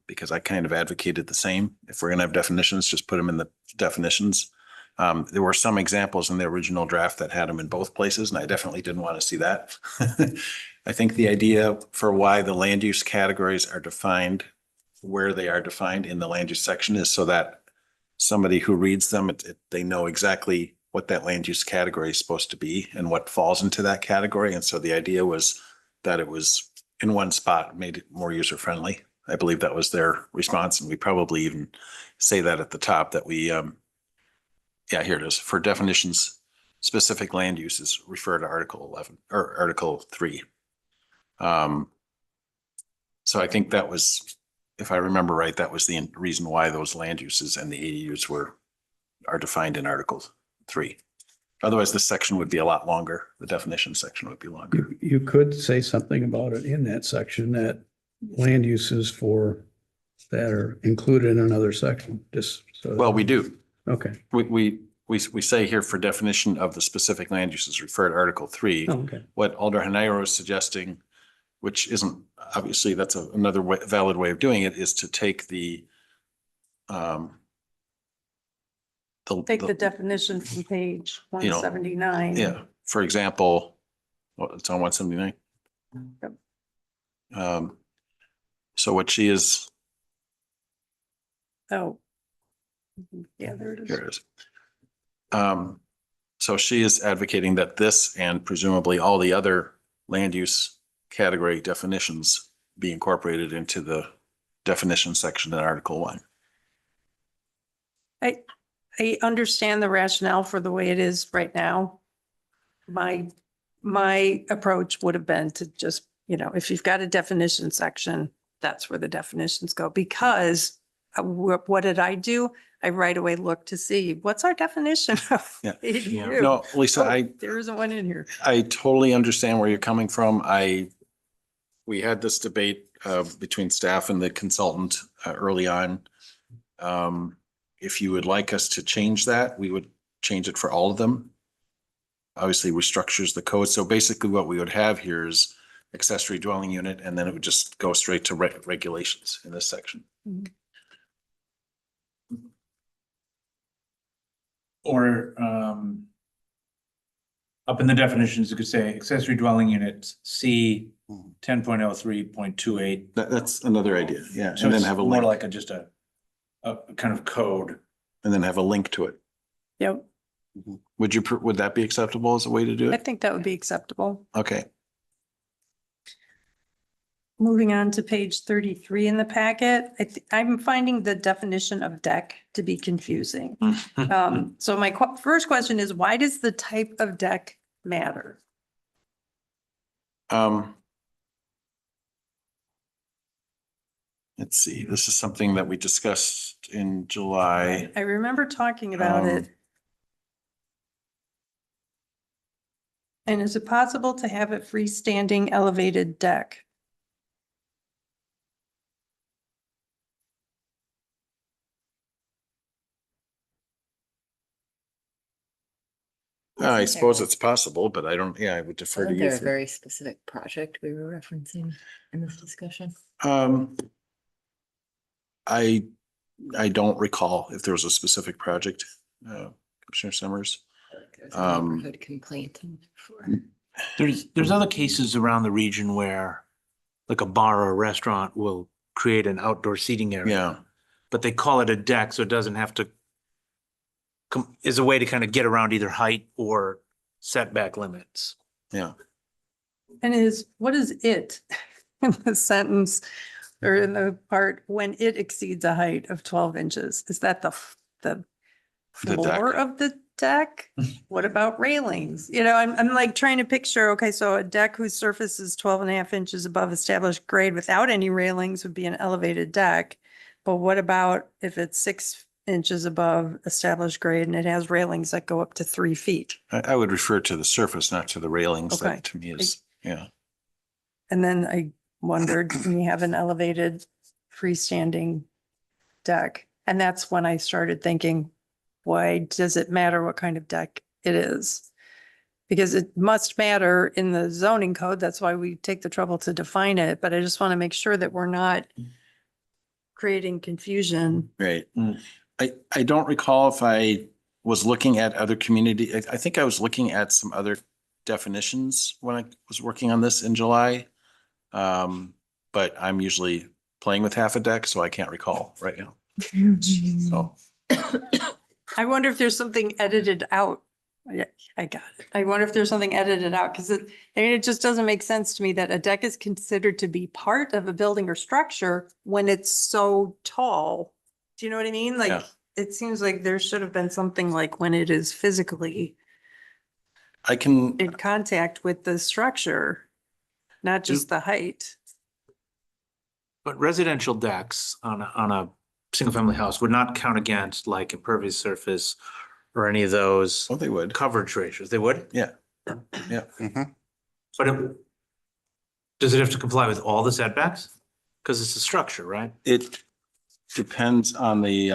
Speaker 2: because I kind of advocated the same. If we're going to have definitions, just put them in the definitions. There were some examples in the original draft that had them in both places, and I definitely didn't want to see that. I think the idea for why the land use categories are defined, where they are defined in the land use section, is so that somebody who reads them, they know exactly what that land use category is supposed to be and what falls into that category. And so the idea was that it was in one spot, made it more user friendly. I believe that was their response, and we probably even say that at the top that we, yeah, here it is. For definitions, specific land uses, refer to Article 11 or Article 3. So I think that was, if I remember right, that was the reason why those land uses and the ADUs are defined in Article 3. Otherwise, this section would be a lot longer. The definition section would be longer.
Speaker 3: You could say something about it in that section, that land uses that are included in another section, just so.
Speaker 2: Well, we do.
Speaker 3: Okay.
Speaker 2: We say here for definition of the specific land uses, refer to Article 3.
Speaker 3: Oh, okay.
Speaker 2: What Alder Haniro is suggesting, which isn't, obviously, that's another valid way of doing it, is to take
Speaker 1: Take the definition from page
Speaker 2: You know,
Speaker 1: 179.
Speaker 2: yeah, for example, Well, it's on 179.
Speaker 1: Yep.
Speaker 2: So what she is,
Speaker 1: Oh. Yeah, there it is.
Speaker 2: here it is. So she is advocating that this and presumably all the other land use category definitions be incorporated into the definition section in Article 1.
Speaker 1: I understand the rationale for the way it is right now. My approach would have been to just, if you've got a definition section, that's where the definitions go. Because what did I do? I right away looked to see, what's our definition of
Speaker 2: Yeah.
Speaker 1: ADU?
Speaker 2: No, Lisa,
Speaker 1: Oh, there isn't one in here.
Speaker 2: I totally understand where you're coming from. We had this debate between staff and the consultant early on. If you would like us to change that, we would change it for all of them. Obviously restructures the code. So basically what we would have here is accessory dwelling unit, and then it would just go straight to regulations in this section.
Speaker 4: Or up in the definitions, you could say accessory dwelling units, C 10.03.28.
Speaker 2: That's another idea. Yeah.
Speaker 4: So
Speaker 2: And then
Speaker 4: it's
Speaker 2: have a
Speaker 4: more
Speaker 2: link,
Speaker 4: like just a kind of code.
Speaker 2: and then have a link to it.
Speaker 1: Yep,
Speaker 2: Would that be acceptable as a way to do
Speaker 1: I
Speaker 2: it?
Speaker 1: think that would be acceptable.
Speaker 2: Okay.
Speaker 1: Moving on to page 33 in the packet, I'm finding the definition of deck to be confusing. So my first question is, why does the type of deck matter?
Speaker 2: Let's see, this is something that we discussed in July.
Speaker 1: I remember talking about it. And is it possible to have a freestanding elevated deck?
Speaker 2: I suppose it's possible, but I don't, I would defer to
Speaker 7: Wasn't
Speaker 2: you.
Speaker 7: there a
Speaker 2: for-
Speaker 7: very specific project we were referencing in this discussion?
Speaker 2: I don't recall if there was a specific project, Commissioner Summers.
Speaker 7: There's a neighborhood complaint in there for.
Speaker 4: There's other cases around the region where like a bar or a restaurant will create an outdoor seating area.
Speaker 2: Yeah,
Speaker 4: But they call it a deck, so it doesn't have to is a way to kind of get around either height or setback limits.
Speaker 2: yeah.
Speaker 1: And what is it in the sentence or in the part when it exceeds a height of 12 inches? Is that the
Speaker 2: The
Speaker 1: floor
Speaker 2: deck.
Speaker 1: of the deck? What about railings? I'm like trying to picture, okay, so a deck whose surface is 12.5 inches above established grade without any railings would be an elevated deck. But what about if it's 6 inches above established grade and it has railings that go up to 3 feet?
Speaker 2: I would refer to the surface, not to the railings.
Speaker 1: Okay.
Speaker 2: That to me is, yeah.
Speaker 1: And then I wondered, when you have an elevated freestanding deck, and that's when I started thinking, why does it matter what kind of deck it is? Because it must matter in the zoning code. That's why we take the trouble to define it. But I just want to make sure that we're not creating confusion.
Speaker 2: Right. I don't recall if I was looking at other community, I think I was looking at some other definitions when I was working on this in July. But I'm usually playing with half a deck, so I can't recall right now. So,
Speaker 1: I wonder if there's something edited out. Yeah, I got it. I wonder if there's something edited out because it just doesn't make sense to me that a deck is considered to be part of a building or structure when it's so tall. Do you know what I mean? Like,
Speaker 2: Yeah.
Speaker 1: it seems like there should have been something like when it is physically
Speaker 2: I can,
Speaker 1: in contact with the structure, not just the height.
Speaker 4: But residential decks on a single family house would not count against like impervious surface or any of those
Speaker 2: oh, they would.
Speaker 4: coverage ratios. They would?
Speaker 2: Yeah. Yeah.
Speaker 4: But does it have to comply with all the setbacks? Because it's a structure, right?
Speaker 2: It depends on the,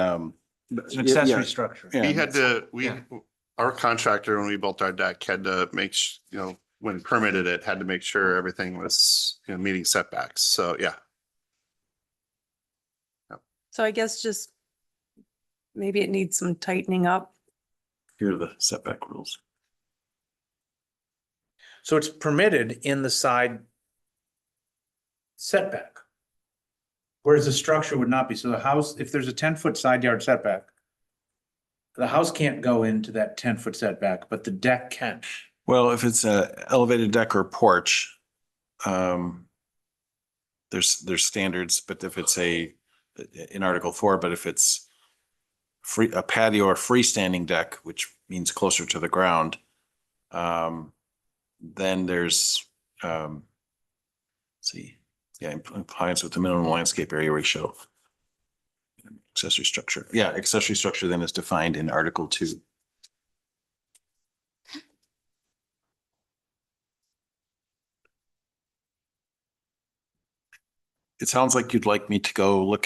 Speaker 4: It's an accessory structure.
Speaker 2: Yeah.
Speaker 6: We had to,
Speaker 4: Yeah.
Speaker 6: our contractor, when we built our deck, had to make, when permitted it, had to make sure everything was, meeting setbacks. So, yeah.
Speaker 1: So I guess just maybe it needs some tightening up.
Speaker 2: Here are the setback rules.
Speaker 4: So it's permitted in the side setback. Whereas the structure would not be. So the house, if there's a 10-foot side yard setback, the house can't go into that 10-foot setback, but the deck can.
Speaker 2: Well, if it's a elevated deck or porch, there's standards, but if it's in Article 4, but if it's a patio or freestanding deck, which means closer to the ground, then there's, let's see, yeah, in compliance with the minimum landscape area ratio. Accessory structure. Yeah, accessory structure then is defined in Article 2. It sounds like you'd like me to go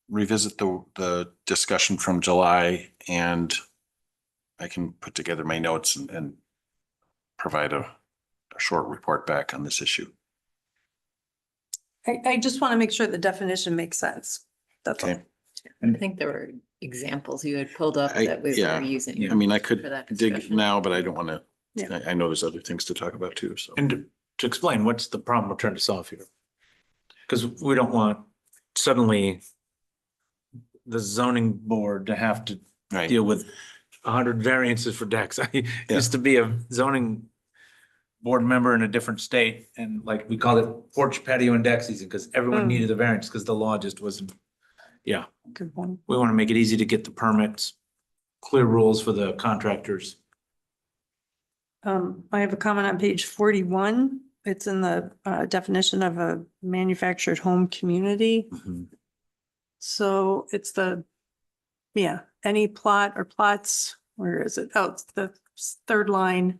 Speaker 2: revisit the discussion from July, and I can put together my notes and provide a short report back on this issue.
Speaker 1: I just want to make sure the definition makes sense. That's all.
Speaker 2: Okay.
Speaker 7: I think there were examples you had pulled up that we
Speaker 2: yeah.
Speaker 7: were using.
Speaker 2: I mean, I
Speaker 7: For
Speaker 2: could
Speaker 7: that
Speaker 2: dig
Speaker 7: discussion.
Speaker 2: now, but I don't want to,
Speaker 1: Yeah.
Speaker 2: I know there's other things to talk about too, so.
Speaker 4: And to explain, what's the problem we're trying to solve here? Because we don't want suddenly the zoning board to have to
Speaker 2: Right,
Speaker 4: deal with 100 variances for decks. I used to be a zoning board member in a different state, and like we called it porch, patio, and deck season because everyone
Speaker 1: Mm.
Speaker 4: needed a variance because the law just wasn't. Yeah,
Speaker 1: Good one.
Speaker 4: we want to make it easy to get the permits, clear rules for the contractors.
Speaker 1: I have a comment on page 41. It's in the definition of a manufactured home community.
Speaker 2: Mhm.
Speaker 1: So it's any plot or plots, where is it? Oh, it's the third line.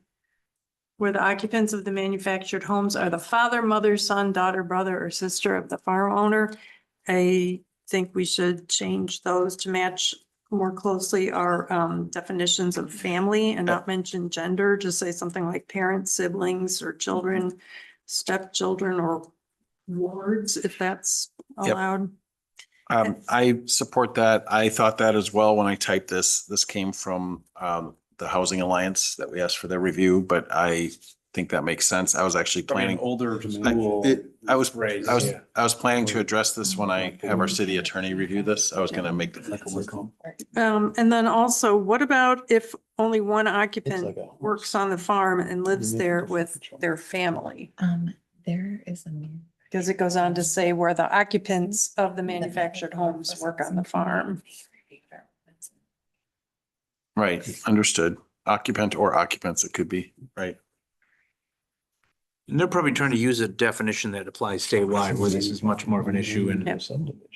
Speaker 1: Where the occupants of the manufactured homes are the father, mother, son, daughter, brother, or sister of the farm owner. I think we should change those to match more closely our definitions of family and not mention gender. Just say something like parents, siblings, or children, stepchildren, or wards, if that's
Speaker 2: Yep.
Speaker 1: allowed.
Speaker 2: I support that. I thought that as well when I typed this. This came from the Housing Alliance that we asked for their review, but I think that makes sense. I was actually planning.
Speaker 4: Older
Speaker 2: I was
Speaker 4: phrase, yeah.
Speaker 2: I was planning to address this when I have our city attorney review this. I was gonna make the.
Speaker 1: And then also, what about if only one occupant works on the farm and lives there with their family?
Speaker 5: There is a.
Speaker 1: Because it goes on to say where the occupants of the manufactured homes work on the farm.
Speaker 2: Right, understood. Occupant or occupants, it could be, right?
Speaker 4: And they're probably trying to use a definition that applies statewide, where this is much more of an issue in
Speaker 1: Yep.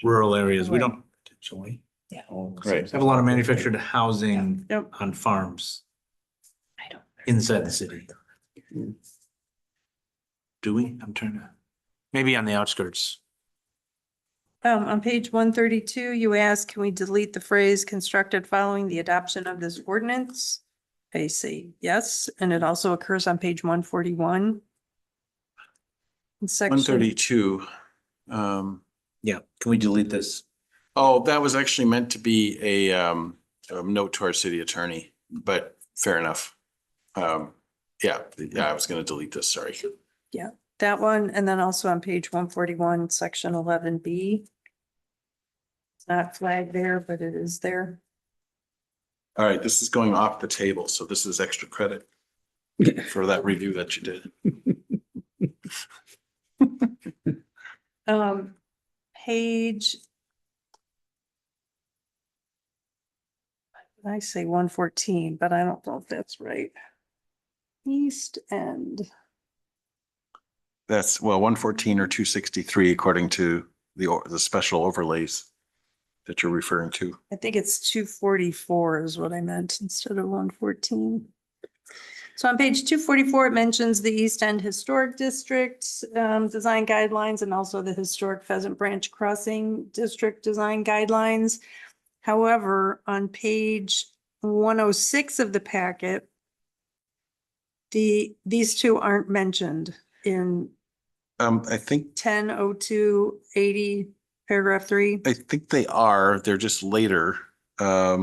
Speaker 4: rural areas. We don't
Speaker 2: Right.
Speaker 4: have a lot of manufactured housing
Speaker 1: Yep.
Speaker 4: on farms
Speaker 5: I don't.
Speaker 4: inside the city. Do we? I'm trying to, maybe on the outskirts.
Speaker 1: On page 132, you ask, can we delete the phrase constructed following the adoption of this ordinance? I say yes, and it also occurs on page 141. In section-
Speaker 2: 132.
Speaker 4: Yeah, can we delete this?
Speaker 2: Oh, that was actually meant to be a note to our city attorney, but fair enough. Yeah, I was gonna delete this, sorry.
Speaker 1: That one, and then also on page 141, section 11B. It's not flagged there, but it is there.
Speaker 2: All right, this is going off the table, so this is extra credit for that review that you did.
Speaker 1: Page. I say 114, but I don't know if that's right. East End.
Speaker 2: That's, well, 114 or 263 according to the special overlays that you're referring to.
Speaker 1: I think it's 244 is what I meant instead of 114. So on page 244, it mentions the East End Historic District design guidelines and also the Historic Pheasant Branch Crossing District design guidelines. However, on page 106 of the packet, these two aren't mentioned in
Speaker 2: I think
Speaker 1: 100280 paragraph 3.
Speaker 2: I think they are, they're just later. I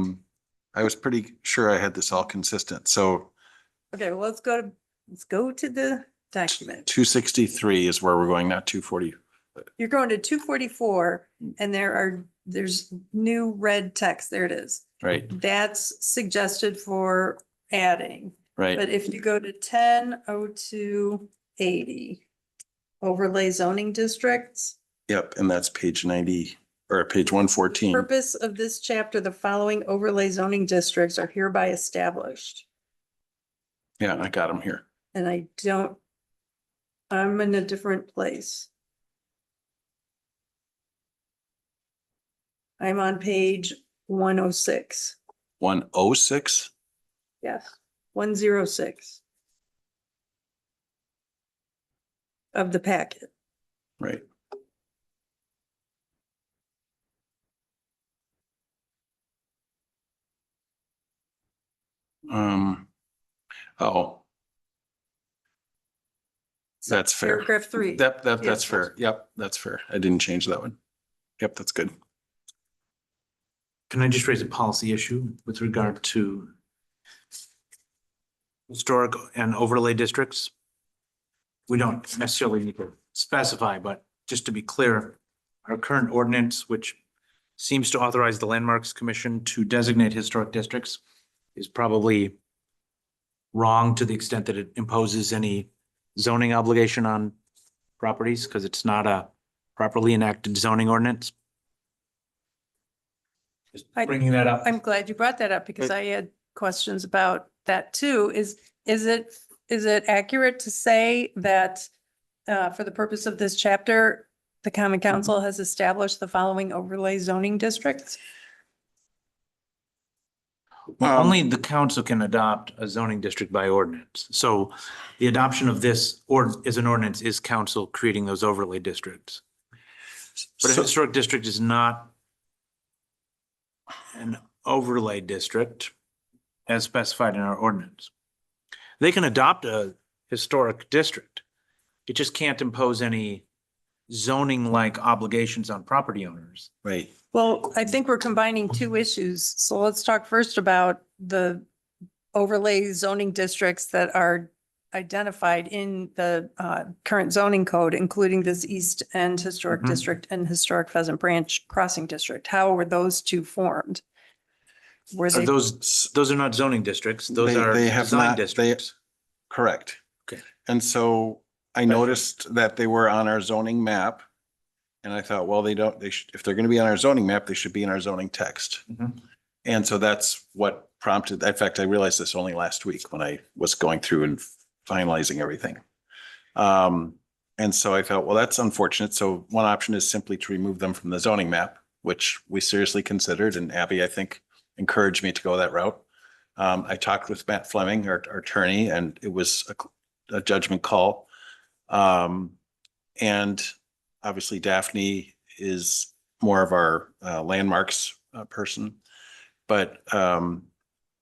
Speaker 2: was pretty sure I had this all consistent, so
Speaker 1: Okay, well, let's go to Let's go to the document.
Speaker 2: 263 is where we're going, not 240.
Speaker 1: You're going to 244 and there's new red text. There it is.
Speaker 2: Right,
Speaker 1: That's suggested for adding. But
Speaker 2: right.
Speaker 1: if you go to 100280 overlay zoning districts,
Speaker 2: Yep, and that's page 90 or page 114.
Speaker 1: purpose of this chapter, the following overlay zoning districts are hereby established.
Speaker 2: Yeah, I got them here.
Speaker 1: And I'm in a different place. I'm on page 106.
Speaker 2: 106?
Speaker 1: Yes, 106 of the packet.
Speaker 2: Right. Oh, that's fair.
Speaker 1: Paragraph 3.
Speaker 2: That's
Speaker 1: Yes.
Speaker 2: fair. Yep, that's fair. I didn't change that one. Yep, that's good.
Speaker 4: Can I just raise a policy issue with regard to historic and overlay districts? We don't necessarily need to specify, but just to be clear, our current ordinance, which seems to authorize the Landmarks Commission to designate historic districts, is probably wrong to the extent that it imposes any zoning obligation on properties, because it's not a properly enacted zoning ordinance. Just bringing that up.
Speaker 1: I'm glad you brought that up because I had questions about that too. Is it accurate to say that for the purpose of this chapter, the Common Council has established the following overlay zoning districts?
Speaker 4: Well, only the council can adopt a zoning district by ordinance. So the adoption of this as an ordinance is council creating those overlay districts. But a
Speaker 2: So-
Speaker 4: historic district is not an overlay district as specified in our ordinance. They can adopt a historic district. It just can't impose any zoning-like obligations on property owners.
Speaker 2: Right.
Speaker 1: Well, I think we're combining two issues. So let's talk first about the overlay zoning districts that are identified in the current zoning code, including this East End Historic
Speaker 4: Mhm.
Speaker 1: District and Historic Pheasant Branch Crossing District. How were those two formed? Were
Speaker 4: So
Speaker 1: they,
Speaker 4: those are not zoning districts. Those
Speaker 2: They-
Speaker 4: are
Speaker 2: they have
Speaker 4: design
Speaker 2: not- they-
Speaker 4: districts.
Speaker 2: Correct.
Speaker 4: Okay.
Speaker 2: And so I noticed that they were on our zoning map. And I thought, well, they should, if they're going to be on our zoning map, they should be in our zoning text.
Speaker 4: Mhm.
Speaker 2: And so that's what prompted, in fact, I realized this only last week when I was going through and finalizing everything. And so I thought, well, that's unfortunate. So one option is simply to remove them from the zoning map, which we seriously considered. And Abby, I think, encouraged me to go that route. I talked with Matt Fleming, our attorney, and it was a judgment call. And obviously Daphne is more of our landmarks person. But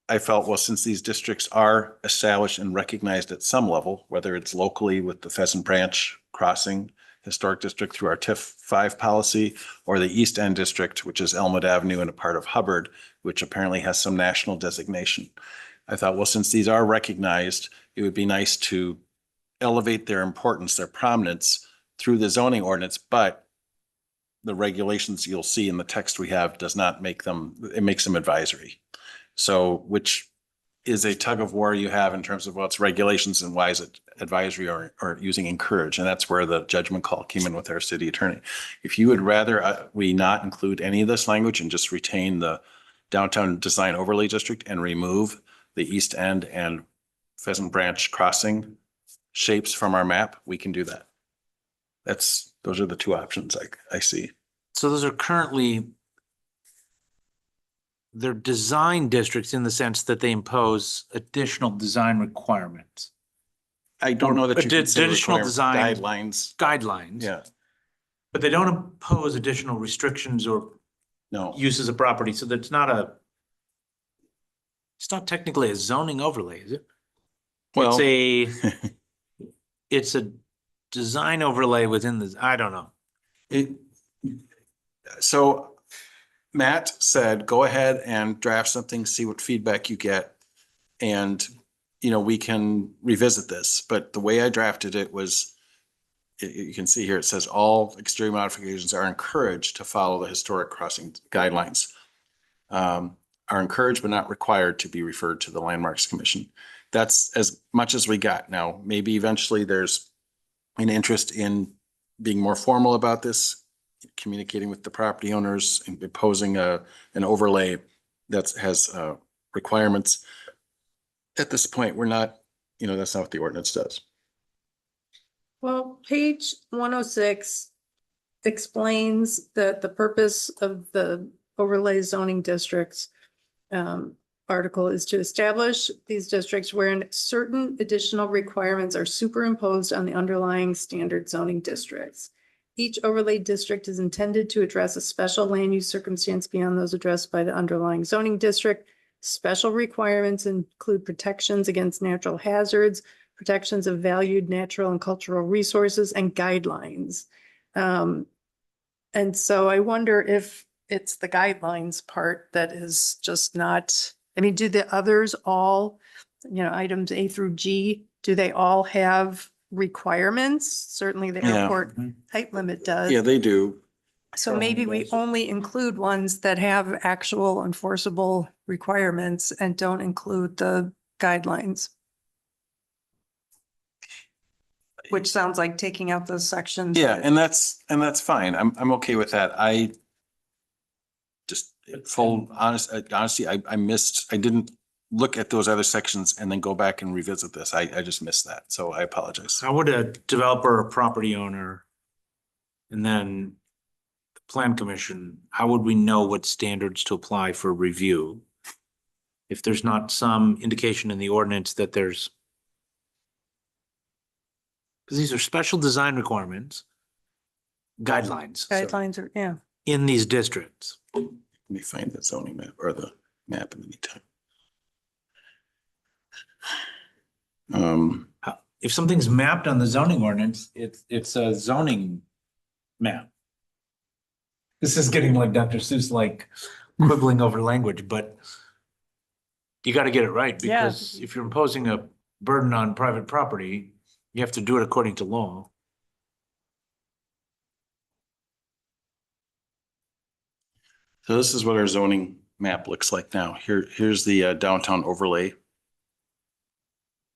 Speaker 2: I felt, well, since these districts are established and recognized at some level, whether it's locally with the Pheasant Branch Crossing Historic District through our TIF 5 policy, or the East End District, which is Elmwood Avenue and a part of Hubbard, which apparently has some national designation. I thought, well, since these are recognized, it would be nice to elevate their importance, their prominence through the zoning ordinance, but the regulations you'll see in the text we have does not make them, it makes them advisory. So, which is a tug of war you have in terms of what's regulations and why is it advisory or using encourage. And that's where the judgment call came in with our city attorney. If you would rather we not include any of this language and just retain the downtown design overlay district and remove the East End and Pheasant Branch Crossing shapes from our map, we can do that. Those are the two options I see.
Speaker 4: So those are currently, they're design districts in the sense that they impose additional design requirements,
Speaker 2: I don't know that you could say
Speaker 4: Additional
Speaker 2: require
Speaker 4: design-
Speaker 2: guidelines.
Speaker 4: guidelines.
Speaker 2: Yeah,
Speaker 4: But they don't impose additional restrictions or
Speaker 2: no.
Speaker 4: uses of property, so that's it's not technically a zoning overlay, is it?
Speaker 2: Well,
Speaker 4: It's a design overlay within I don't know.
Speaker 2: So Matt said, go ahead and draft something, see what feedback you get. And we can revisit this, but the way I drafted it was, you can see here, it says all exterior modifications are encouraged to follow the historic crossing guidelines. Are encouraged but not required to be referred to the Landmarks Commission. That's as much as we got. Now, maybe eventually there's an interest in being more formal about this, communicating with the property owners and imposing an overlay that has requirements. At this point, we're not, that's not what the ordinance does.
Speaker 1: Well, page 106 explains that the purpose of the overlay zoning districts article is to establish these districts wherein certain additional requirements are superimposed on the underlying standard zoning districts. Each overlay district is intended to address a special land use circumstance beyond those addressed by the underlying zoning district. Special requirements include protections against natural hazards, protections of valued natural and cultural resources, and guidelines. And so I wonder if it's the guidelines part that is just not, I mean, do the others all, items A through G, do they all have requirements? Certainly the
Speaker 2: Yeah.
Speaker 1: airport height limit does.
Speaker 2: Yeah, they do.
Speaker 1: So maybe we only include ones that have actual enforceable requirements and don't include the guidelines. Which sounds like taking out those sections.
Speaker 2: Yeah,
Speaker 1: that-
Speaker 2: and that's fine. I'm okay with that. I just honestly, I didn't look at those other sections and then go back and revisit this. I just missed that. So I apologize.
Speaker 4: How would a developer or property owner and then the plan commission, how would we know what standards to apply for review? If there's not some indication in the ordinance that there's, because these are special design requirements, guidelines. sorry,
Speaker 1: Guidelines are, yeah.
Speaker 4: in these districts.
Speaker 2: Let me find the zoning map or the map in the meantime.
Speaker 4: If something's mapped on the zoning ordinance, it's a zoning map. This is getting like Dr. Seuss, like quibbling over language, but you got to get it right,
Speaker 1: Yeah.
Speaker 4: because if you're imposing a burden on private property, you have to do it according to law.
Speaker 2: So this is what our zoning map looks like now. Here's the downtown overlay.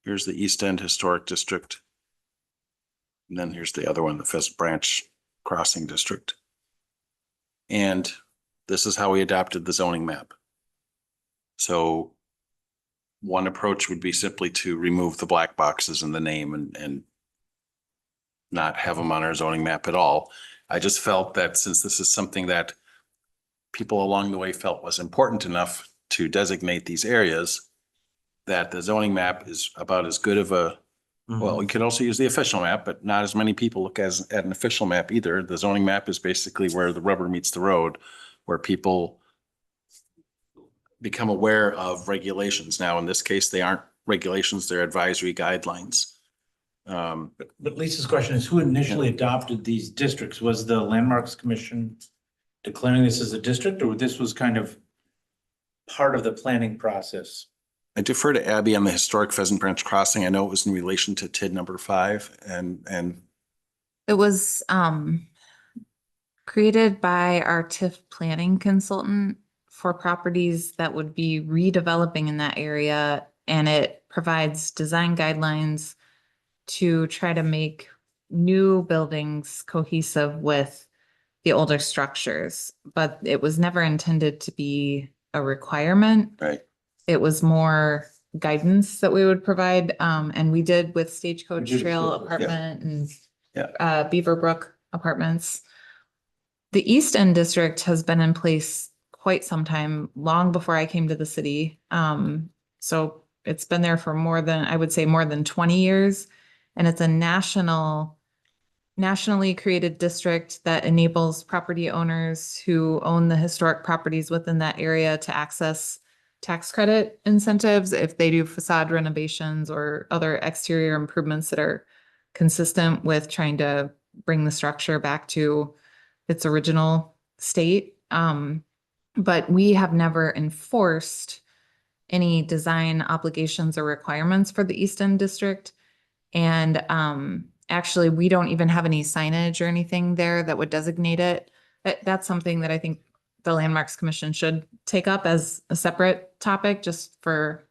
Speaker 2: Here's the East End Historic District. And then here's the other one, the Pheasant Branch Crossing District. And this is how we adopted the zoning map. So one approach would be simply to remove the black boxes in the name and not have them on our zoning map at all. I just felt that since this is something that people along the way felt was important enough to designate these areas, that the zoning map is about as good of a, well, you could also use the official map, but not as many people look at an official map either. The zoning map is basically where the rubber meets the road, where people become aware of regulations. Now, in this case, they aren't regulations, they're advisory guidelines.
Speaker 4: But Lisa's question is, who initially adopted these districts? Was the Landmarks Commission declaring this as a district, or this was kind of part of the planning process?
Speaker 2: I defer to Abby on the historic Pheasant Branch Crossing. I know it was in relation to TID number 5 and
Speaker 5: It was created by our TIF planning consultant for properties that would be redeveloping in that area. And it provides design guidelines to try to make new buildings cohesive with the older structures. But it was never intended to be a requirement.
Speaker 2: right.
Speaker 5: It was more guidance that we would provide. And we did with Stagecoach
Speaker 4: We did,
Speaker 5: Trail
Speaker 4: yeah.
Speaker 5: Apartment and
Speaker 2: Yeah.
Speaker 5: Beaverbrook Apartments. The East End District has been in place quite some time, long before I came to the city. So it's been there for more than, I would say, more than 20 years. And it's a nationally created district that enables property owners who own the historic properties within that area to access tax credit incentives if they do facade renovations or other exterior improvements that are consistent with trying to bring the structure back to its original state. But we have never enforced any design obligations or requirements for the East End District. And actually, we don't even have any signage or anything there that would designate it. That's something that I think the Landmarks Commission should take up as a separate topic just for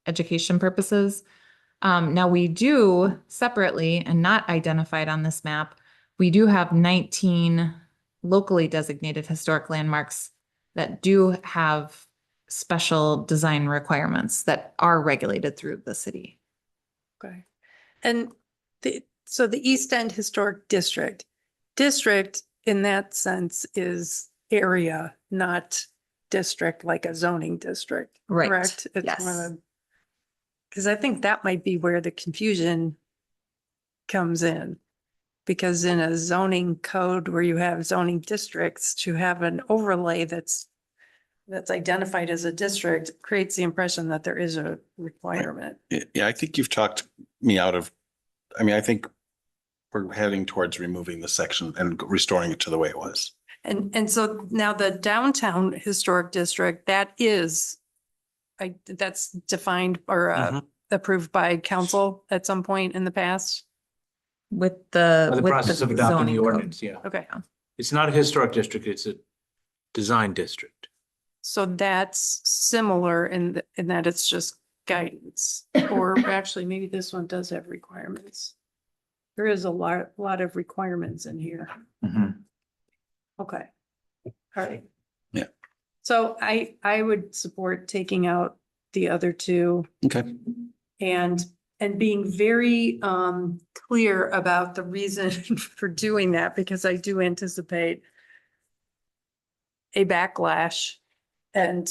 Speaker 5: education purposes. Now we do separately and not identified on this map, we do have 19 locally designated historic landmarks that do have special design requirements that are regulated through the city.
Speaker 1: Okay. And so the East End Historic District in that sense is area, not district like a zoning district.
Speaker 5: Right.
Speaker 1: Correct?
Speaker 5: Yes.
Speaker 1: Because I think that might be where the confusion comes in. Because in a zoning code where you have zoning districts, to have an overlay that's identified as a district creates the impression that there is a requirement.
Speaker 2: Yeah, I think you've talked me out of, I think we're heading towards removing the section and restoring it to the way it was.
Speaker 1: And so now the downtown historic district, that's defined or
Speaker 2: Mhm.
Speaker 1: approved by council at some point in the past.
Speaker 5: With
Speaker 4: The
Speaker 5: the
Speaker 4: process of adopting
Speaker 5: zoning
Speaker 4: the
Speaker 5: code.
Speaker 4: ordinance, yeah.
Speaker 1: Okay,
Speaker 4: It's not a historic district, it's a design district.
Speaker 1: so that's similar in that it's just guidance, or actually maybe this one does have requirements. There is a lot of requirements in here. Okay. All right.
Speaker 2: Yeah.
Speaker 1: So I would support taking out the other two
Speaker 2: Okay.
Speaker 1: and being very clear about the reason for doing that, because I do anticipate a backlash and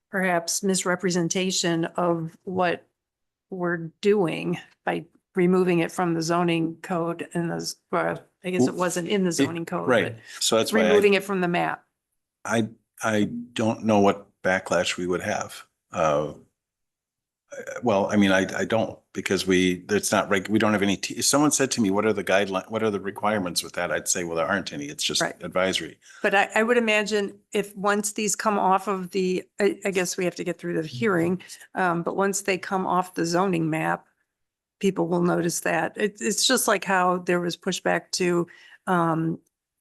Speaker 1: perhaps misrepresentation of what we're doing by removing it from the zoning code and I guess it wasn't in the zoning code.
Speaker 2: Right. So that's
Speaker 1: but
Speaker 2: why
Speaker 1: removing it from the map.
Speaker 2: I don't know what backlash we would have. Well, I don't, because we don't have any, if someone said to me, what are the requirements with that? I'd say, well, there aren't any. It's just
Speaker 1: Right.
Speaker 2: advisory.
Speaker 1: But I would imagine if once these come off of I guess we have to get through the hearing, but once they come off the zoning map, people will notice that. It's just like how there was pushback to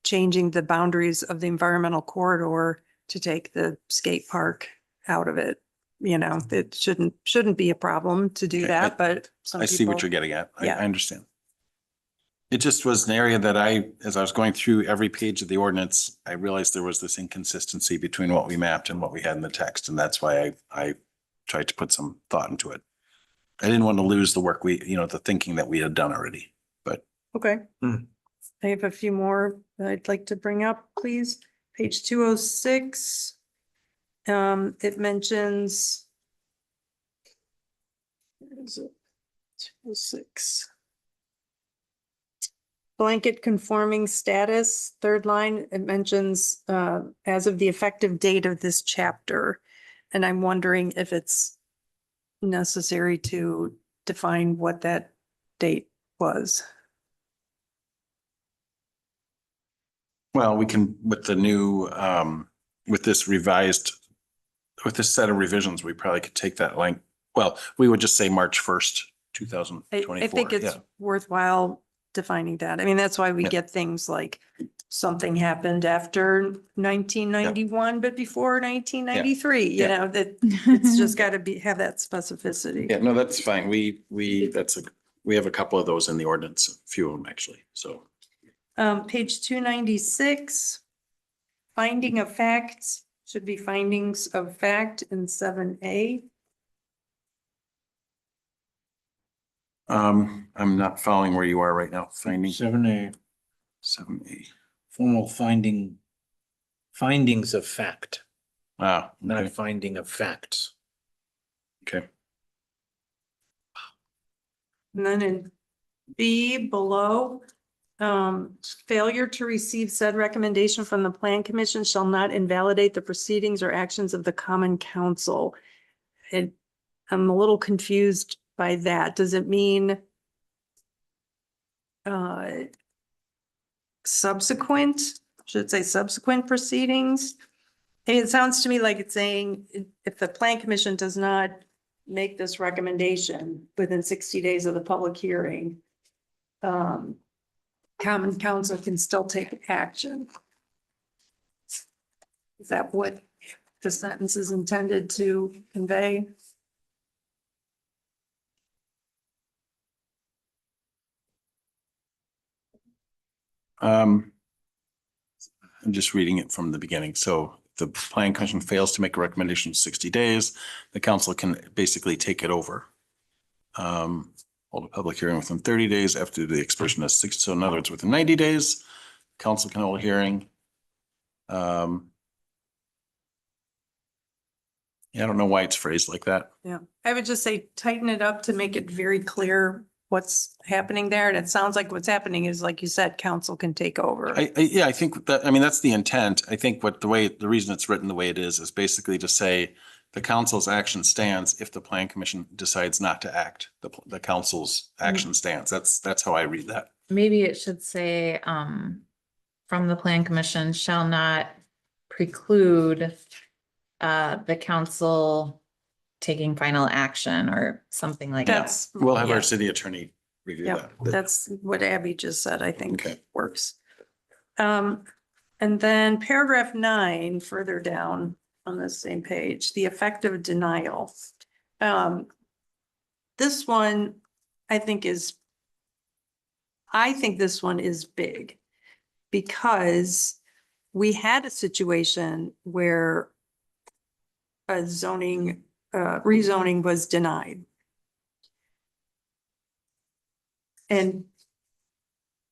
Speaker 1: changing the boundaries of the environmental corridor to take the skate park out of it. It shouldn't be a problem to do
Speaker 2: Okay,
Speaker 1: that, but some
Speaker 2: I see what
Speaker 1: people-
Speaker 2: you're getting at. I
Speaker 1: Yeah.
Speaker 2: understand. It just was an area that as I was going through every page of the ordinance, I realized there was this inconsistency between what we mapped and what we had in the text. And that's why I tried to put some thought into it. I didn't want to lose the work the thinking that we had done already, but
Speaker 1: Okay.
Speaker 4: Hmm.
Speaker 1: I have a few more that I'd like to bring up, please. Page 206. It mentions. Where is it? 206. Blanket conforming status, third line, it mentions as of the effective date of this chapter. And I'm wondering if it's necessary to define what that date was.
Speaker 2: well, we can, with the new, with this set of revisions, we probably could take that length. Well, we would just say March 1st, 2024.
Speaker 1: I think it's
Speaker 2: Yeah.
Speaker 1: worthwhile defining that. I mean, that's why we
Speaker 2: Yeah.
Speaker 1: get things like something happened after 1991, but before 1993, you
Speaker 2: Yeah.
Speaker 1: know, that it's just got to have that specificity.
Speaker 2: Yeah, no, that's fine. We have a couple of those in the ordinance, a few of them actually, so.
Speaker 1: Page 296, finding of facts should be findings of fact in 7A.
Speaker 2: I'm not following where you are right now. Finding
Speaker 4: 7A,
Speaker 2: 7A.
Speaker 4: formal findings of fact,
Speaker 2: Ah,
Speaker 4: not
Speaker 2: okay,
Speaker 4: finding of facts.
Speaker 2: okay.
Speaker 1: And then in B below, failure to receive said recommendation from the plan commission shall not invalidate the proceedings or actions of the common council. I'm a little confused by that. Does it mean subsequent, should it say subsequent proceedings? It sounds to me like it's saying if the plan commission does not make this recommendation within 60 days of the public hearing, common council can still take action. Is that what the sentence is intended to convey?
Speaker 2: I'm just reading it from the beginning. So the plan commission fails to make a recommendation in 60 days, the council can basically take it over. Hold a public hearing within 30 days after the expression is 60. So in other words, within 90 days, council can hold a hearing. Yeah, I don't know why it's phrased like that.
Speaker 1: Yeah, I would just say tighten it up to make it very clear what's happening there. And it sounds like what's happening is, like you said, council can take over.
Speaker 2: Yeah, I think that, I mean, that's the intent. I think the reason it's written the way it is basically to say the council's action stands if the plan commission decides not to act. The council's action stands. That's how I read that.
Speaker 5: Maybe it should say, from the plan commission shall not preclude the council taking final action or something like that.
Speaker 1: That's.
Speaker 2: We'll have
Speaker 1: yeah.
Speaker 2: our city attorney review
Speaker 1: Yep,
Speaker 2: that.
Speaker 1: that's what Abby just said, I think
Speaker 2: Okay.
Speaker 1: works. And then paragraph 9, further down on the same page, the effective denial. This one, I think this one is big because we had a situation where a zoning, rezoning was denied. And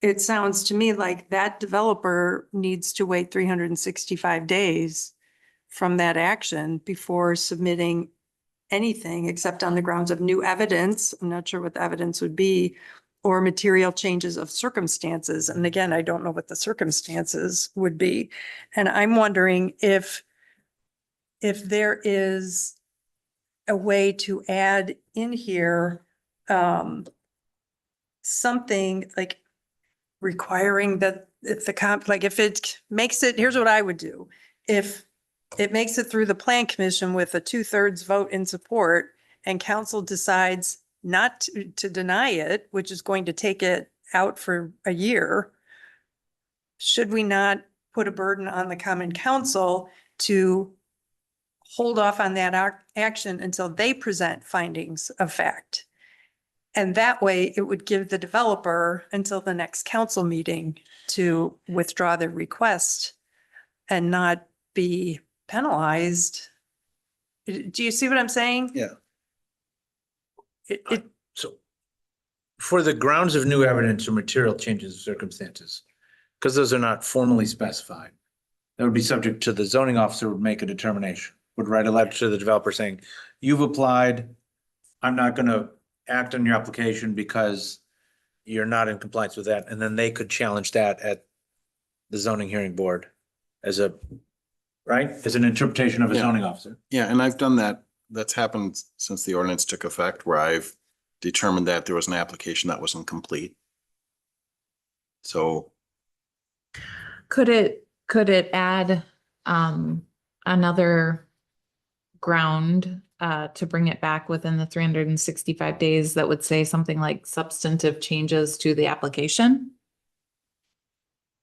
Speaker 1: it sounds to me like that developer needs to wait 365 days from that action before submitting anything except on the grounds of new evidence. I'm not sure what the evidence would be, or material changes of circumstances. And again, I don't know what the circumstances would be. And I'm wondering if there is a way to add in here, something like requiring that if if it makes it, here's what I would do. If it makes it through the plan commission with a 2/3 vote in support and council decides not to deny it, which is going to take it out for a year, should we not put a burden on the common council to hold off on that action until they present findings of fact? And that way it would give the developer until the next council meeting to withdraw their request and not be penalized. Do you see what I'm saying?
Speaker 2: Yeah.
Speaker 4: So for the grounds of new evidence or material changes of circumstances, because those are not formally specified, that would be subject to the zoning officer would make a determination, would write a letter to the developer saying, you've applied, I'm not going to act on your application because you're not in compliance with that. And then they could challenge that at the zoning hearing board as an interpretation of a
Speaker 2: Yeah.
Speaker 4: zoning officer.
Speaker 2: Yeah, and I've done that. That's happened since the ordinance took effect, where I've determined that there was an application that wasn't complete. So
Speaker 5: Could it add another ground to bring it back within the 365 days that would say something like substantive changes to the application?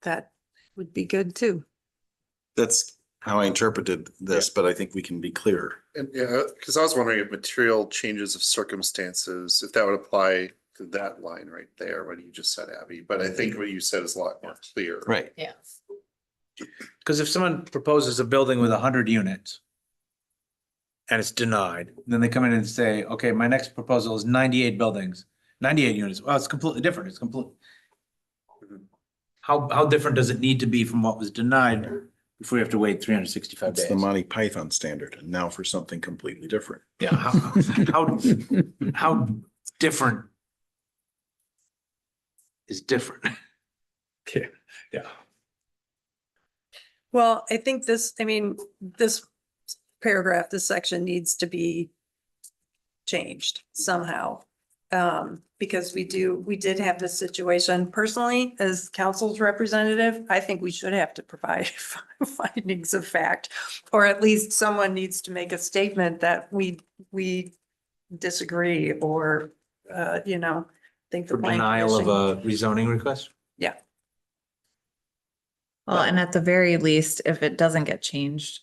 Speaker 1: That would be good too.
Speaker 2: that's how I interpreted this, but I think we can be clearer.
Speaker 6: And yeah, because I was wondering if material changes of circumstances, if that would apply to that line right there, what you just said, Abby. But I think what you said is a lot more clear.
Speaker 2: Right.
Speaker 7: Yes.
Speaker 4: Because if someone proposes a building with 100 units and it's denied, then they come in and say, okay, my next proposal is 98 buildings, 98 units. Well, it's completely different. It's complete. How different does it need to be from what was denied before you have to wait 365
Speaker 2: It's
Speaker 4: days?
Speaker 2: the Monty Python standard, and now for something completely different.
Speaker 4: Yeah, how different is different? Yeah.
Speaker 1: Well, I think this paragraph, this section needs to be changed somehow. Because we did have this situation personally, as council's representative, I think we should have to provide findings of fact. Or at least someone needs to make a statement that we disagree or, think the
Speaker 4: For
Speaker 1: planning
Speaker 4: denial of
Speaker 1: commission.
Speaker 4: a rezoning request?
Speaker 1: Yeah,
Speaker 5: Well, and at the very least, if it doesn't get changed,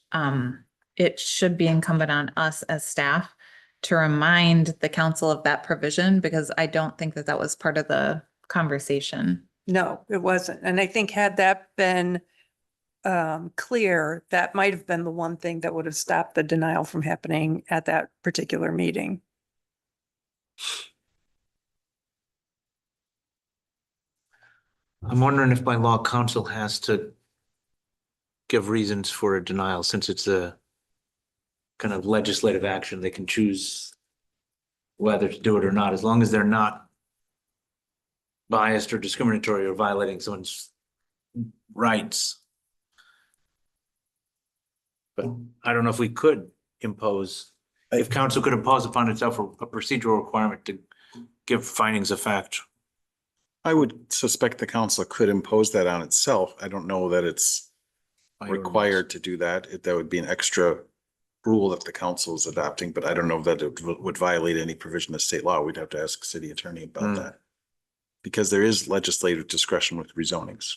Speaker 5: it should be incumbent on us as staff to remind the council of that provision, because I don't think that that was part of the conversation.
Speaker 1: no, it wasn't. And I think had that been clear, that might have been the one thing that would have stopped the denial from happening at that particular meeting.
Speaker 4: I'm wondering if by law council has to give reasons for a denial, since it's a kind of legislative action. They can choose whether to do it or not, as long as they're not biased or discriminatory or violating someone's rights. But I don't know if we could impose, if council could impose upon itself a procedural requirement to give findings of fact.
Speaker 2: I would suspect the council could impose that on itself. I don't know that it's
Speaker 4: by ordinance.
Speaker 2: required to do that. That would be an extra rule that the council is adopting, but I don't know that it would violate any provision of state law. We'd have to ask the city attorney about that. Because there is legislative discretion with rezonings.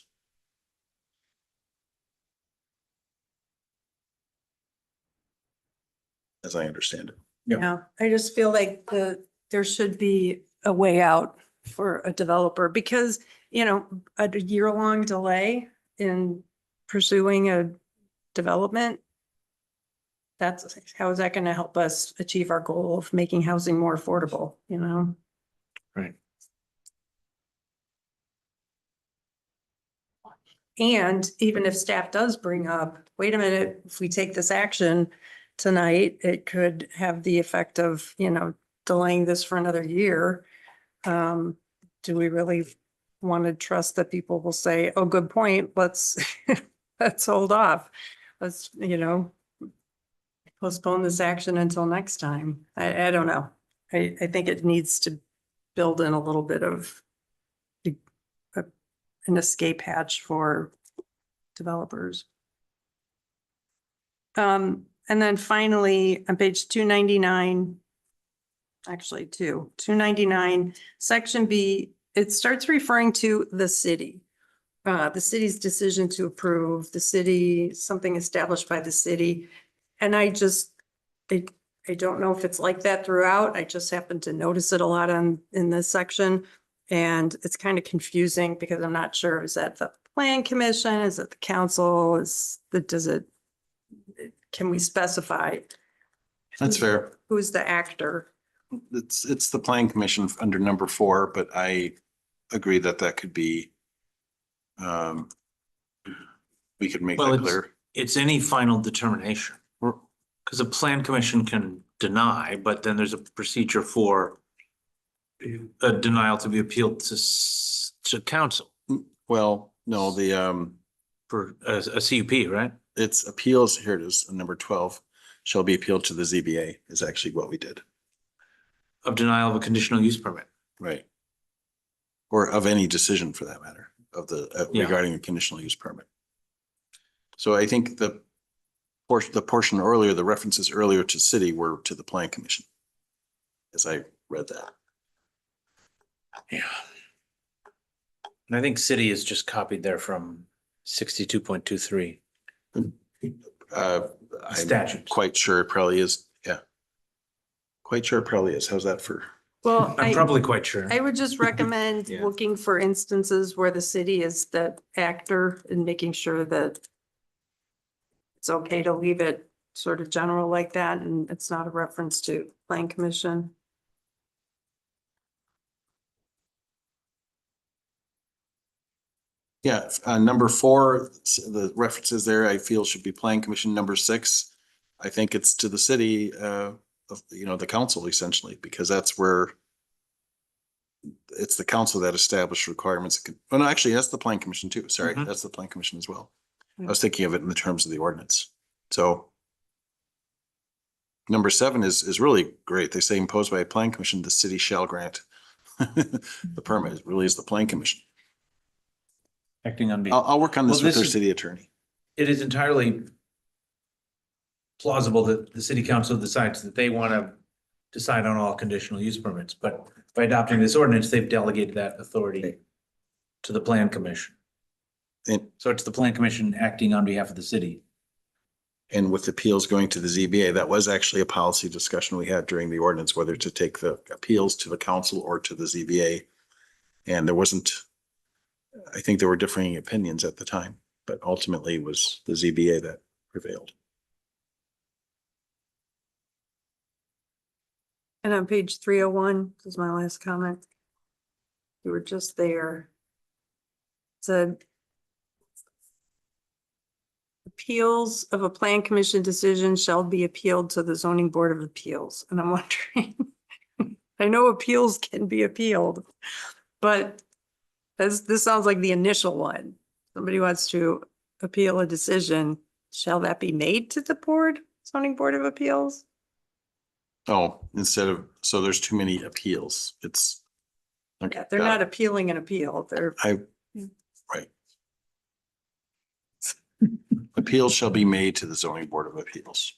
Speaker 2: As I understand it.
Speaker 1: Yeah, I just feel like there should be a way out for a developer because, a year-long delay in pursuing a development, how is that going to help us achieve our goal of making housing more affordable,
Speaker 4: Right.
Speaker 1: And even if staff does bring up, wait a minute, if we take this action tonight, it could have the effect of, delaying this for another year. Do we really want to trust that people will say, oh, good point, let's hold off. Let's, postpone this action until next time. I don't know. I think it needs to build in a little bit of an escape hatch for developers. And then finally, on page 299, actually 299, section B, it starts referring to the city. The city's decision to approve, the city, something established by the city. And I don't know if it's like that throughout. I just happened to notice it a lot in this section. And it's kind of confusing because I'm not sure, is that the plan commission? Is it the council? Can we specify?
Speaker 2: That's fair.
Speaker 1: Who's the actor?
Speaker 2: It's the plan commission under number 4, but I agree that could be, we could make
Speaker 4: Well,
Speaker 2: that clear.
Speaker 4: It's any final determination. Because a plan commission can deny, but then there's a procedure for a denial to be appealed to council
Speaker 2: Well, no,
Speaker 4: for a CUP, right?
Speaker 2: it's appeals, here it is, number 12, shall be appealed to the ZBA is actually what we did.
Speaker 4: Of denial of a conditional use permit.
Speaker 2: Right. Or of any decision for that matter,
Speaker 4: Yeah.
Speaker 2: regarding a conditional use permit. So I think the portion earlier, the references earlier to city were to the plan commission. As I read that.
Speaker 4: Yeah. And I think city is just copied there from 62.23.
Speaker 2: I'm
Speaker 4: Statutes.
Speaker 2: quite sure it probably is. Yeah. Quite sure it probably is. How's that for?
Speaker 1: Well,
Speaker 4: I'm probably quite sure.
Speaker 1: I would just recommend
Speaker 4: Yeah.
Speaker 1: looking for instances where the city is the actor and making sure that it's okay to leave it sort of general like that, and it's not a reference to plan commission.
Speaker 2: Yeah, number 4, the references there I feel should be plan commission. Number 6, I think it's to the city, of, the council essentially, because that's where it's the council that established requirements. Well, no, actually, that's the plan commission too. Sorry,
Speaker 4: Mhm.
Speaker 2: that's the plan commission as well. I was thinking of it in the terms of the ordinance. So number 7 is really great. They say imposed by a plan commission, the city shall grant the permit. It really is the plan commission.
Speaker 4: Acting on behalf.
Speaker 2: I'll work on this
Speaker 4: Well,
Speaker 2: with
Speaker 4: this
Speaker 2: their
Speaker 4: is-
Speaker 2: city attorney.
Speaker 4: It is entirely plausible that the city council decides that they want to decide on all conditional use permits, but by adopting this ordinance, they've delegated that authority to the plan commission.
Speaker 2: And,
Speaker 4: So it's the plan commission acting on behalf of the city.
Speaker 2: and with appeals going to the ZBA, that was actually a policy discussion we had during the ordinance, whether to take the appeals to the council or to the ZBA. And there wasn't, I think there were differing opinions at the time, but ultimately it was the ZBA that prevailed.
Speaker 1: And on page 301, this is my last comment. You were just there. It said appeals of a plan commission decision shall be appealed to the zoning board of appeals. And I'm wondering, I know appeals can be appealed, but this sounds like the initial one. Somebody wants to appeal a decision. Shall that be made to the board, zoning board of appeals?
Speaker 2: Oh, instead of, so there's too many appeals. It's. Okay,
Speaker 1: Yeah, they're
Speaker 2: got
Speaker 1: not
Speaker 2: it.
Speaker 1: appealing an appeal. They're,
Speaker 2: Right. Appeals shall be made to the zoning board of appeals.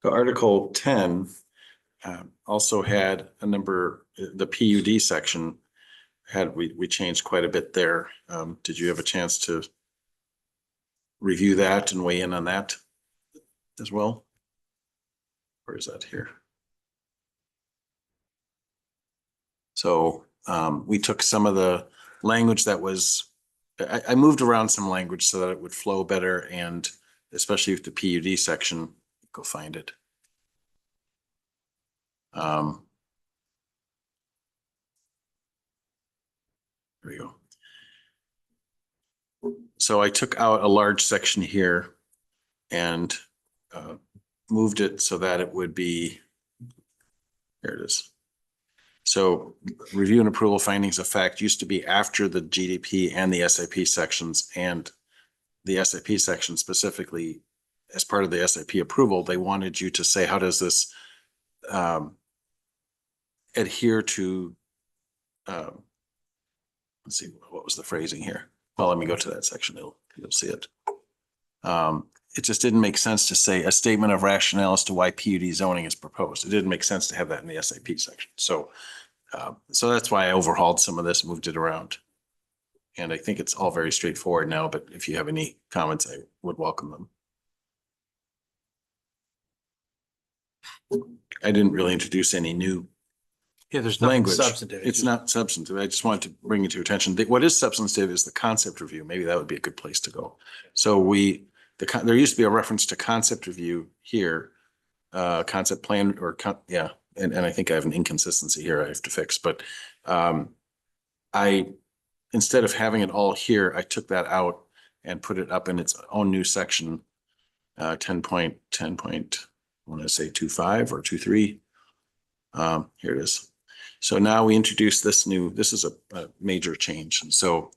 Speaker 2: So Article 10 also had a number, the PUD section had, we changed quite a bit there. Did you have a chance to review that and weigh in on that as well? Or is that here? So we took some of the language that was, I moved around some language so that it would flow better, and especially with the PUD section, go find it. There we go. So I took out a large section here and moved it so that it would be, here it is. So review and approval findings of fact used to be after the GDP and the SIP sections, and the SIP section specifically as part of the SIP approval, they wanted you to say, how does this adhere to, let's see, what was the phrasing here? Well, let me go to that section. You'll see it. It just didn't make sense to say a statement of rationale as to why PUD zoning is proposed. It didn't make sense to have that in the SIP section. So that's why I overhauled some of this, moved it around. And I think it's all very straightforward now, but if you have any comments, I would welcome them. I didn't really introduce any new
Speaker 4: Yeah, there's nothing
Speaker 2: language.
Speaker 4: substantive.
Speaker 2: It's not substantive. I just wanted to bring it to your attention. What is substantive is the concept review. Maybe that would be a good place to go. So there used to be a reference to concept review here, concept plan or yeah. And I think I have an inconsistency here I have to fix, but instead of having it all here, I took that out and put it up in its own new section, 10.10. I want to say 2.5 or 2.3. Here it is. So now we introduce this is a major change. And so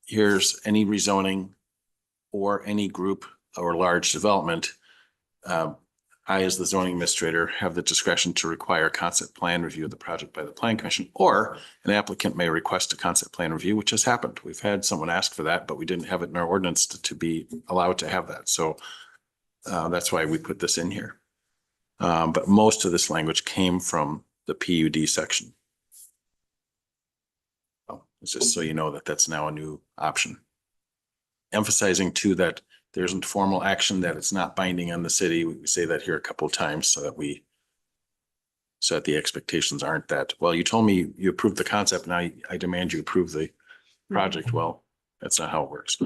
Speaker 2: here's any rezoning or any group or large development. I, as the zoning administrator, have the discretion to require concept plan review of the project by the plan commission, or an applicant may request a concept plan review, which has happened. We've had someone ask for that, but we didn't have it in our ordinance to be allowed to have that. So that's why we put this in here. But most of this language came from the PUD section. Oh, it's just so you know that that's now a new option. Emphasizing too that there isn't formal action, that it's not binding on the city. We say that here a couple of times so that the expectations aren't that, well, you told me you approved the concept, now I demand you approve the project. Well, that's not how it works.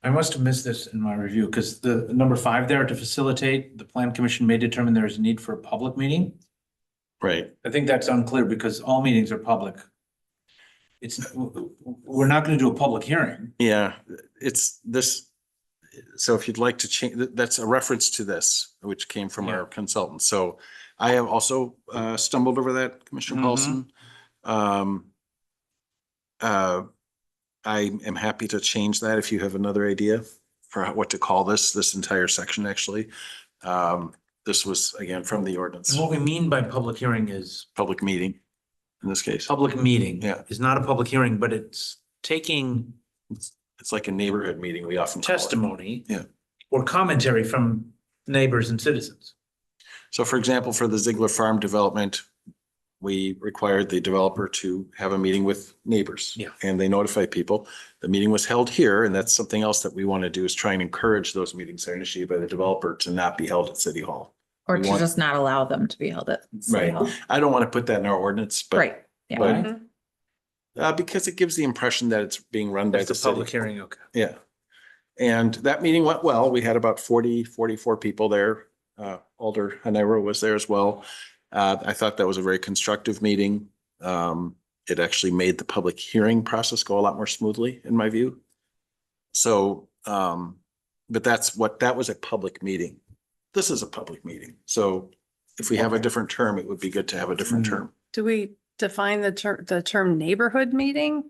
Speaker 4: I must have missed this in my review, because the number 5 there, to facilitate, the plan commission may determine there is a need for a public meeting.
Speaker 2: Right.
Speaker 4: I think that's unclear because all meetings are public. it's, we're not gonna do a public hearing.
Speaker 2: Yeah, it's this. So if you'd like to change, that's a reference to this, which came from our consultant. So I have also stumbled over that, Commissioner
Speaker 4: Mhm.
Speaker 2: Paulson. I am happy to change that if you have another idea for what to call this entire section, actually. This was, again, from the ordinance,
Speaker 4: And what we mean by public hearing is,
Speaker 2: public meeting in this case.
Speaker 4: public meeting.
Speaker 2: Yeah.
Speaker 4: Is not a public hearing, but it's taking
Speaker 2: It's like a neighborhood meeting, we often call it.
Speaker 4: testimony.
Speaker 2: Yeah.
Speaker 4: Or commentary from neighbors and citizens.
Speaker 2: So for example, for the Ziegler Farm development, we required the developer to have a meeting with neighbors.
Speaker 4: Yeah.
Speaker 2: And they notify people. The meeting was held here, and that's something else that we want to do, is try and encourage those meetings that are initiated by the developer to not be held at City Hall.
Speaker 5: Or
Speaker 2: We
Speaker 5: to
Speaker 2: want-
Speaker 5: just not allow them to be held at City
Speaker 2: Right.
Speaker 5: Hall.
Speaker 2: I don't want to put that in our ordinance, but
Speaker 5: Right, yeah.
Speaker 2: but because it gives the impression that it's being run by
Speaker 4: It's
Speaker 2: the
Speaker 4: a public
Speaker 2: city.
Speaker 4: hearing, okay.
Speaker 2: Yeah. And that meeting went well. We had about 44 people there. Alder Hanira was there as well. I thought that was a very constructive meeting. It actually made the public hearing process go a lot more smoothly, in my view. So, but that was a public meeting. This is a public meeting. So if we have a different term, it would be good to have a different term.
Speaker 1: Do we define the term neighborhood meeting?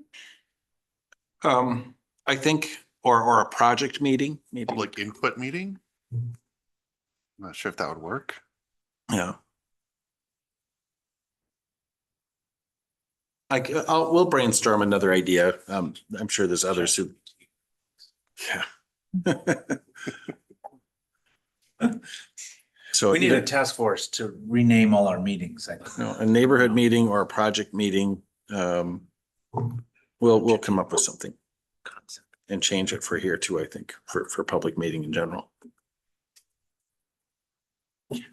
Speaker 2: I think, or a project meeting, maybe.
Speaker 6: Public input meeting? I'm not sure if that would work.
Speaker 2: Yeah. We'll brainstorm another idea. I'm sure there's others who. Yeah. So
Speaker 4: We need a
Speaker 2: either,
Speaker 4: task force to rename all our meetings, I think.
Speaker 2: a neighborhood meeting or a project meeting. We'll come up with something and change it for here too, I think, for public meeting in general.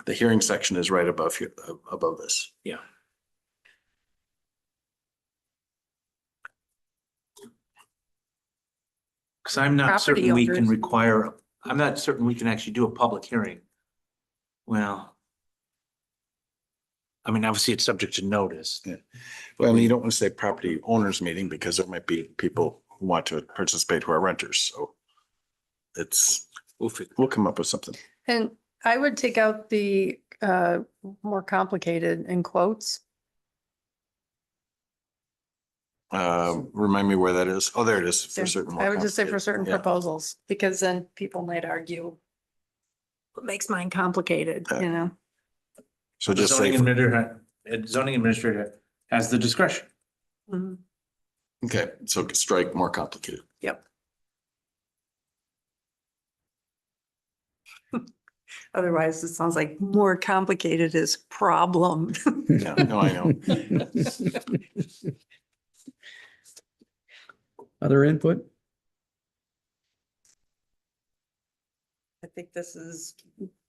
Speaker 2: The hearing section is right above here, above this.
Speaker 4: Yeah. Cause I'm not
Speaker 1: Property
Speaker 4: certain we can
Speaker 1: owners.
Speaker 4: require, I'm not certain we can actually do a public hearing. Well. I mean, obviously it's subject to notice.
Speaker 2: Yeah. Well, you don't want to say property owners meeting because there might be people who want to participate who are renters, so. We'll come up with something.
Speaker 1: And I would take out the more complicated in quotes.
Speaker 2: Remind me where that is. Oh, there it is for
Speaker 1: There.
Speaker 2: certain. more
Speaker 1: I would just say for
Speaker 2: complicated.
Speaker 1: certain
Speaker 2: Yeah.
Speaker 1: proposals, because then people might argue. What makes mine complicated, you know?
Speaker 2: So
Speaker 4: The
Speaker 2: just say,
Speaker 4: zoning administrator has the discretion.
Speaker 1: Mhm.
Speaker 2: okay, so strike more complicated.
Speaker 1: Yep. Otherwise, it sounds like more complicated is problem.
Speaker 2: Yeah, no, I know.
Speaker 3: Other input?
Speaker 1: I think this is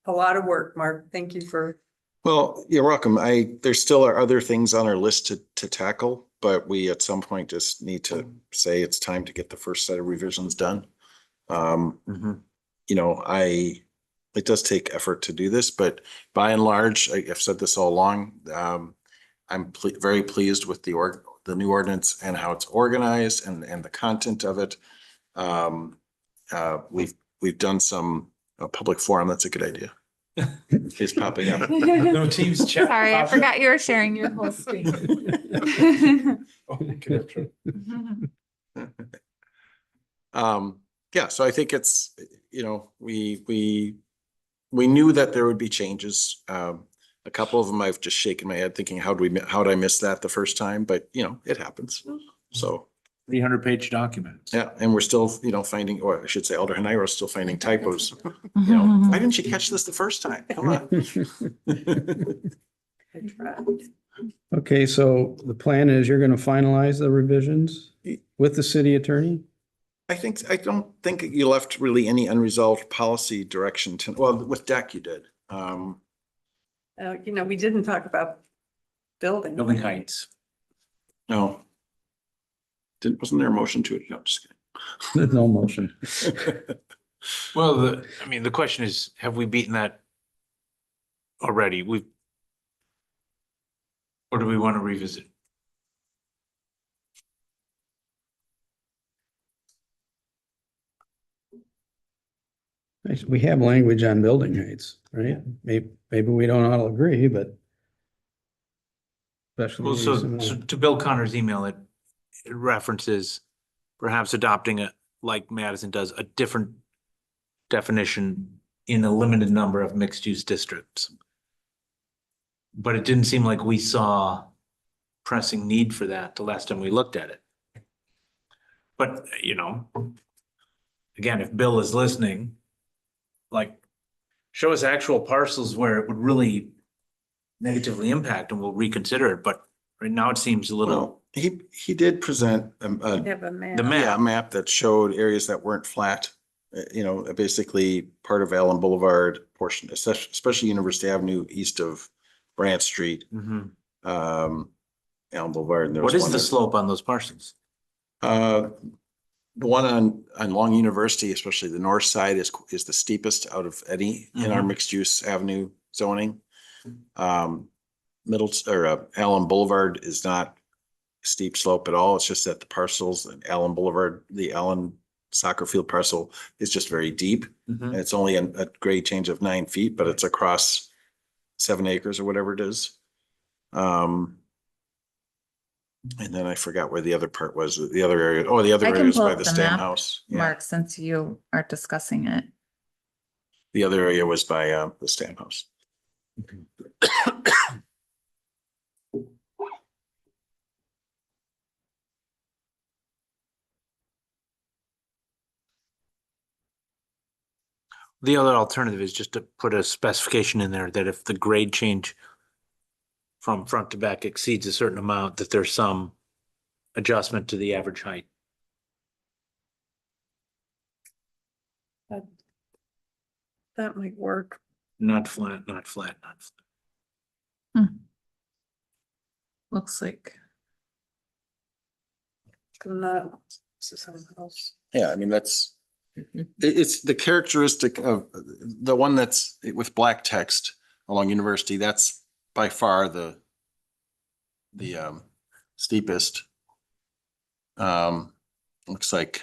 Speaker 1: a lot of work, Mark. Thank you for.
Speaker 2: Well, you're welcome. There still are other things on our list to tackle, but we at some point just need to say it's time to get the first set of revisions done. You know, it does take effort to do this, but by and large, I've said this all along. I'm very pleased with the new ordinance and how it's organized and the content of it. We've done some public forum. That's a good idea. It's popping up.
Speaker 4: No teams chat.
Speaker 5: Sorry, I forgot you were sharing your whole screen.
Speaker 2: Yeah, so I think it's, you know, we knew that there would be changes. A couple of them I've just shaken my head thinking, how did I miss that the first time? But, you know, it happens. So,
Speaker 4: 300-page documents.
Speaker 2: yeah, and we're still, you know, finding, or I should say Alder Hanira is still finding typos. You know, why didn't you catch this the first time? Come on.
Speaker 1: I tried.
Speaker 3: Okay, so the plan is you're gonna finalize the revisions with the city attorney?
Speaker 2: I don't think you left really any unresolved policy direction well, with DEC you did.
Speaker 1: You know, we didn't talk about building.
Speaker 4: Building heights.
Speaker 2: No. Wasn't there a motion to it? No, just kidding.
Speaker 3: No motion.
Speaker 4: Well, the question is, have we beaten that already? Or do we want to revisit?
Speaker 3: We have language on building heights, right? Maybe we don't all agree, but. Especially
Speaker 4: Well,
Speaker 3: maybe
Speaker 4: so,
Speaker 3: some of
Speaker 4: so
Speaker 3: the-
Speaker 4: to Bill Connor's email, it references perhaps adopting it like Madison does, a different definition in a limited number of mixed use districts. But it didn't seem like we saw pressing need for that the last time we looked at it. But, you know, again, if Bill is listening, like, show us actual parcels where it would really negatively impact and we'll reconsider it, but right now it seems a little,
Speaker 2: Well, he did present
Speaker 1: Have a map.
Speaker 4: The map.
Speaker 2: yeah, a map that showed areas that weren't flat. Basically part of Allen Boulevard portion, especially University Avenue east of Branch Street,
Speaker 4: Mhm.
Speaker 2: Allen Boulevard. And there
Speaker 4: What
Speaker 2: was
Speaker 4: is
Speaker 2: one
Speaker 4: the
Speaker 2: that-
Speaker 4: slope on those parcels?
Speaker 2: The one on Long University, especially the north side is the steepest out of any in our
Speaker 4: Mhm.
Speaker 2: mixed use avenue zoning. Allen Boulevard is not steep slope at all. It's just that the parcels in Allen Boulevard, the Allen soccer field parcel is just very deep.
Speaker 4: Mhm.
Speaker 2: And it's only a grade change of 9 feet, but it's across 7 acres or whatever it is. And then I forgot where the other part was, the other area. Oh, the other
Speaker 5: I
Speaker 2: area
Speaker 5: can
Speaker 2: is
Speaker 5: pull
Speaker 2: by
Speaker 5: up
Speaker 2: the
Speaker 5: the
Speaker 2: Stam
Speaker 5: map,
Speaker 2: House. Yeah,
Speaker 5: Mark, since you are discussing it.
Speaker 2: the other area was by the Stam House.
Speaker 4: The other alternative is just to put a specification in there that if the grade change from front to back exceeds a certain amount, that there's some adjustment to the average height.
Speaker 1: That might work.
Speaker 4: Not flat, not flat, not flat.
Speaker 5: Looks like,
Speaker 1: Not, this is something else.
Speaker 2: Yeah, I mean, it's the characteristic of the one that's with black text along University. That's by far the steepest. Looks like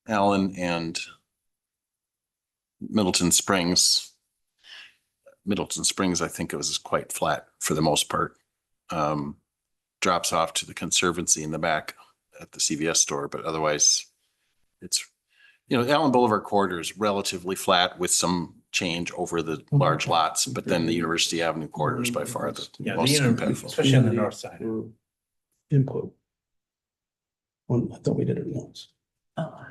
Speaker 2: Allen and Middleton Springs. Middleton Springs, I think it was quite flat for the most part. Drops off to the Conservancy in the back at the CVS store, but otherwise it's, Allen Boulevard corridor is relatively flat with some change over the large lots, but then the University Avenue corridor is by far the most impactful.
Speaker 4: especially on the north side.
Speaker 3: Input. I thought we did it once.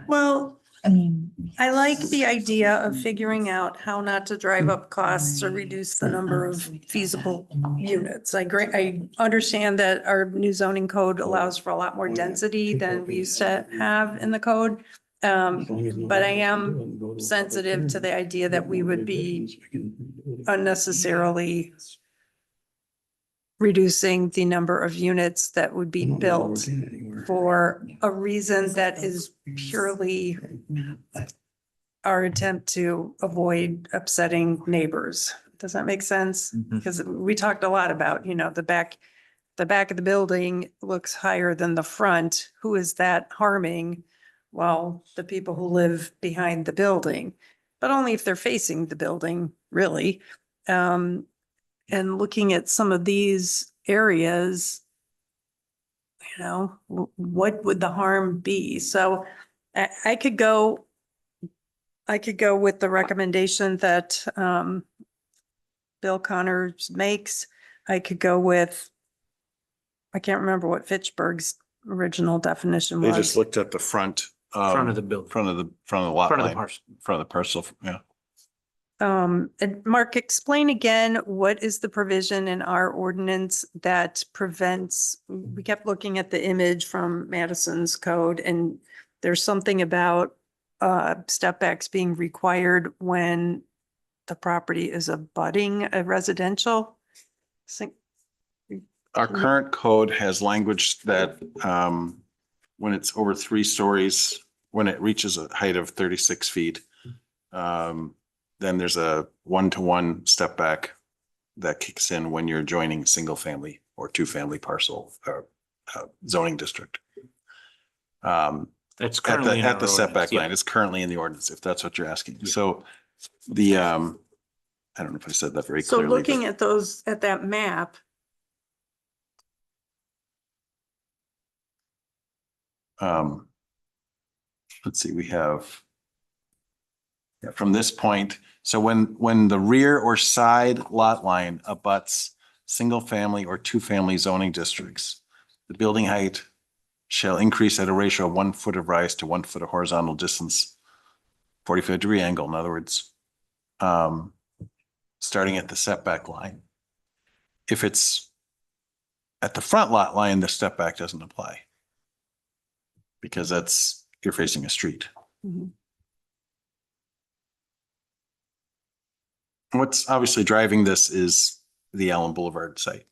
Speaker 1: Well,
Speaker 5: I mean,
Speaker 1: I like the idea of figuring out how not to drive up costs or reduce the number of feasible units. I understand that our new zoning code allows for a lot more density than we used to have in the code. But I am sensitive to the idea that we would be unnecessarily reducing the number of units that would be built for a reason that is purely our attempt to avoid upsetting neighbors. Does that make sense?
Speaker 4: Mhm.
Speaker 1: Because we talked a lot about, the back of the building looks higher than the front. Who is that harming? Well, the people who live behind the building, but only if they're facing the building, really. And looking at some of these areas, what would the harm be? So I could go with the recommendation that Bill Connors makes. I could go with, I can't remember what Fitchburg's original definition
Speaker 2: They
Speaker 1: was.
Speaker 2: just looked at the front.
Speaker 4: Front of the building.
Speaker 2: Front of the lot
Speaker 4: Front of the
Speaker 2: line,
Speaker 4: parcel.
Speaker 2: front of the parcel, yeah.
Speaker 1: And Mark, explain again, what is the provision in our ordinance that prevents, we kept looking at the image from Madison's code, and there's something about step backs being required when the property is abutting a residential.
Speaker 2: Our current code has language that when it's over 3 stories, when it reaches a height of 36 feet, then there's a 1-to-1 step back that kicks in when you're joining single family or 2-family parcel zoning district.
Speaker 4: It's
Speaker 2: At
Speaker 4: currently
Speaker 2: the,
Speaker 4: in
Speaker 2: at
Speaker 4: our
Speaker 2: the setback
Speaker 4: ordinance, yeah.
Speaker 2: line, it's currently in the ordinance, if that's what you're asking.
Speaker 4: Yeah.
Speaker 2: So I don't know if I said that very
Speaker 1: So
Speaker 2: clearly.
Speaker 1: looking
Speaker 2: but,
Speaker 1: at those, at that map,
Speaker 2: let's see, we have from this point, so when the rear or side lot line abuts single family or two family zoning districts, the building height shall increase at a ratio of 1 foot of rise to 1 foot of horizontal distance, 45-degree angle, in other words, starting at the setback line. If it's at the front lot line, the step back doesn't apply because you're facing a street.
Speaker 1: Mhm.
Speaker 2: What's obviously driving this is the Allen Boulevard site.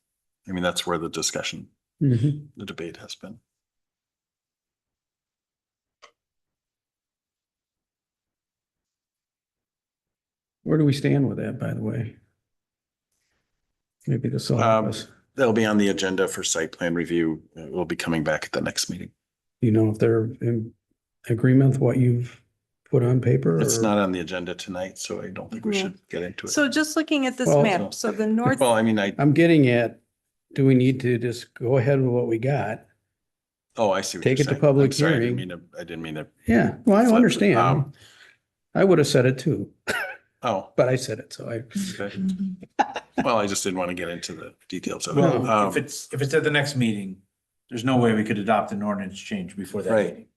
Speaker 2: I mean, that's where the discussion,
Speaker 3: Mhm.
Speaker 2: the debate has been.
Speaker 3: Where do we stand with that, by the way? Maybe this will help us.
Speaker 2: That'll be on the agenda for site plan review. We'll be coming back at the next meeting.
Speaker 3: You know if they're in agreement with what you've put on paper?
Speaker 2: It's
Speaker 3: or-
Speaker 2: not on the agenda tonight, so I don't think we
Speaker 1: Yeah.
Speaker 2: should get into it.
Speaker 1: so just looking at this
Speaker 3: Well-
Speaker 1: map, so the north,
Speaker 2: Well, I mean,
Speaker 3: I'm getting at, do we need to just go ahead with what we got?
Speaker 2: oh, I see what
Speaker 3: Take
Speaker 2: you're
Speaker 3: it to
Speaker 2: saying.
Speaker 3: public
Speaker 2: I'm sorry,
Speaker 3: hearing.
Speaker 2: I didn't mean to.
Speaker 3: Yeah, well, I
Speaker 2: flip.
Speaker 3: understand. I would have said it too,
Speaker 2: Oh,
Speaker 3: but I said it, so I,
Speaker 2: okay. Well, I just didn't want to get into the details of it.
Speaker 4: Well, if it's at the next meeting, there's no way we could adopt an ordinance change before that
Speaker 2: Right.
Speaker 4: meeting.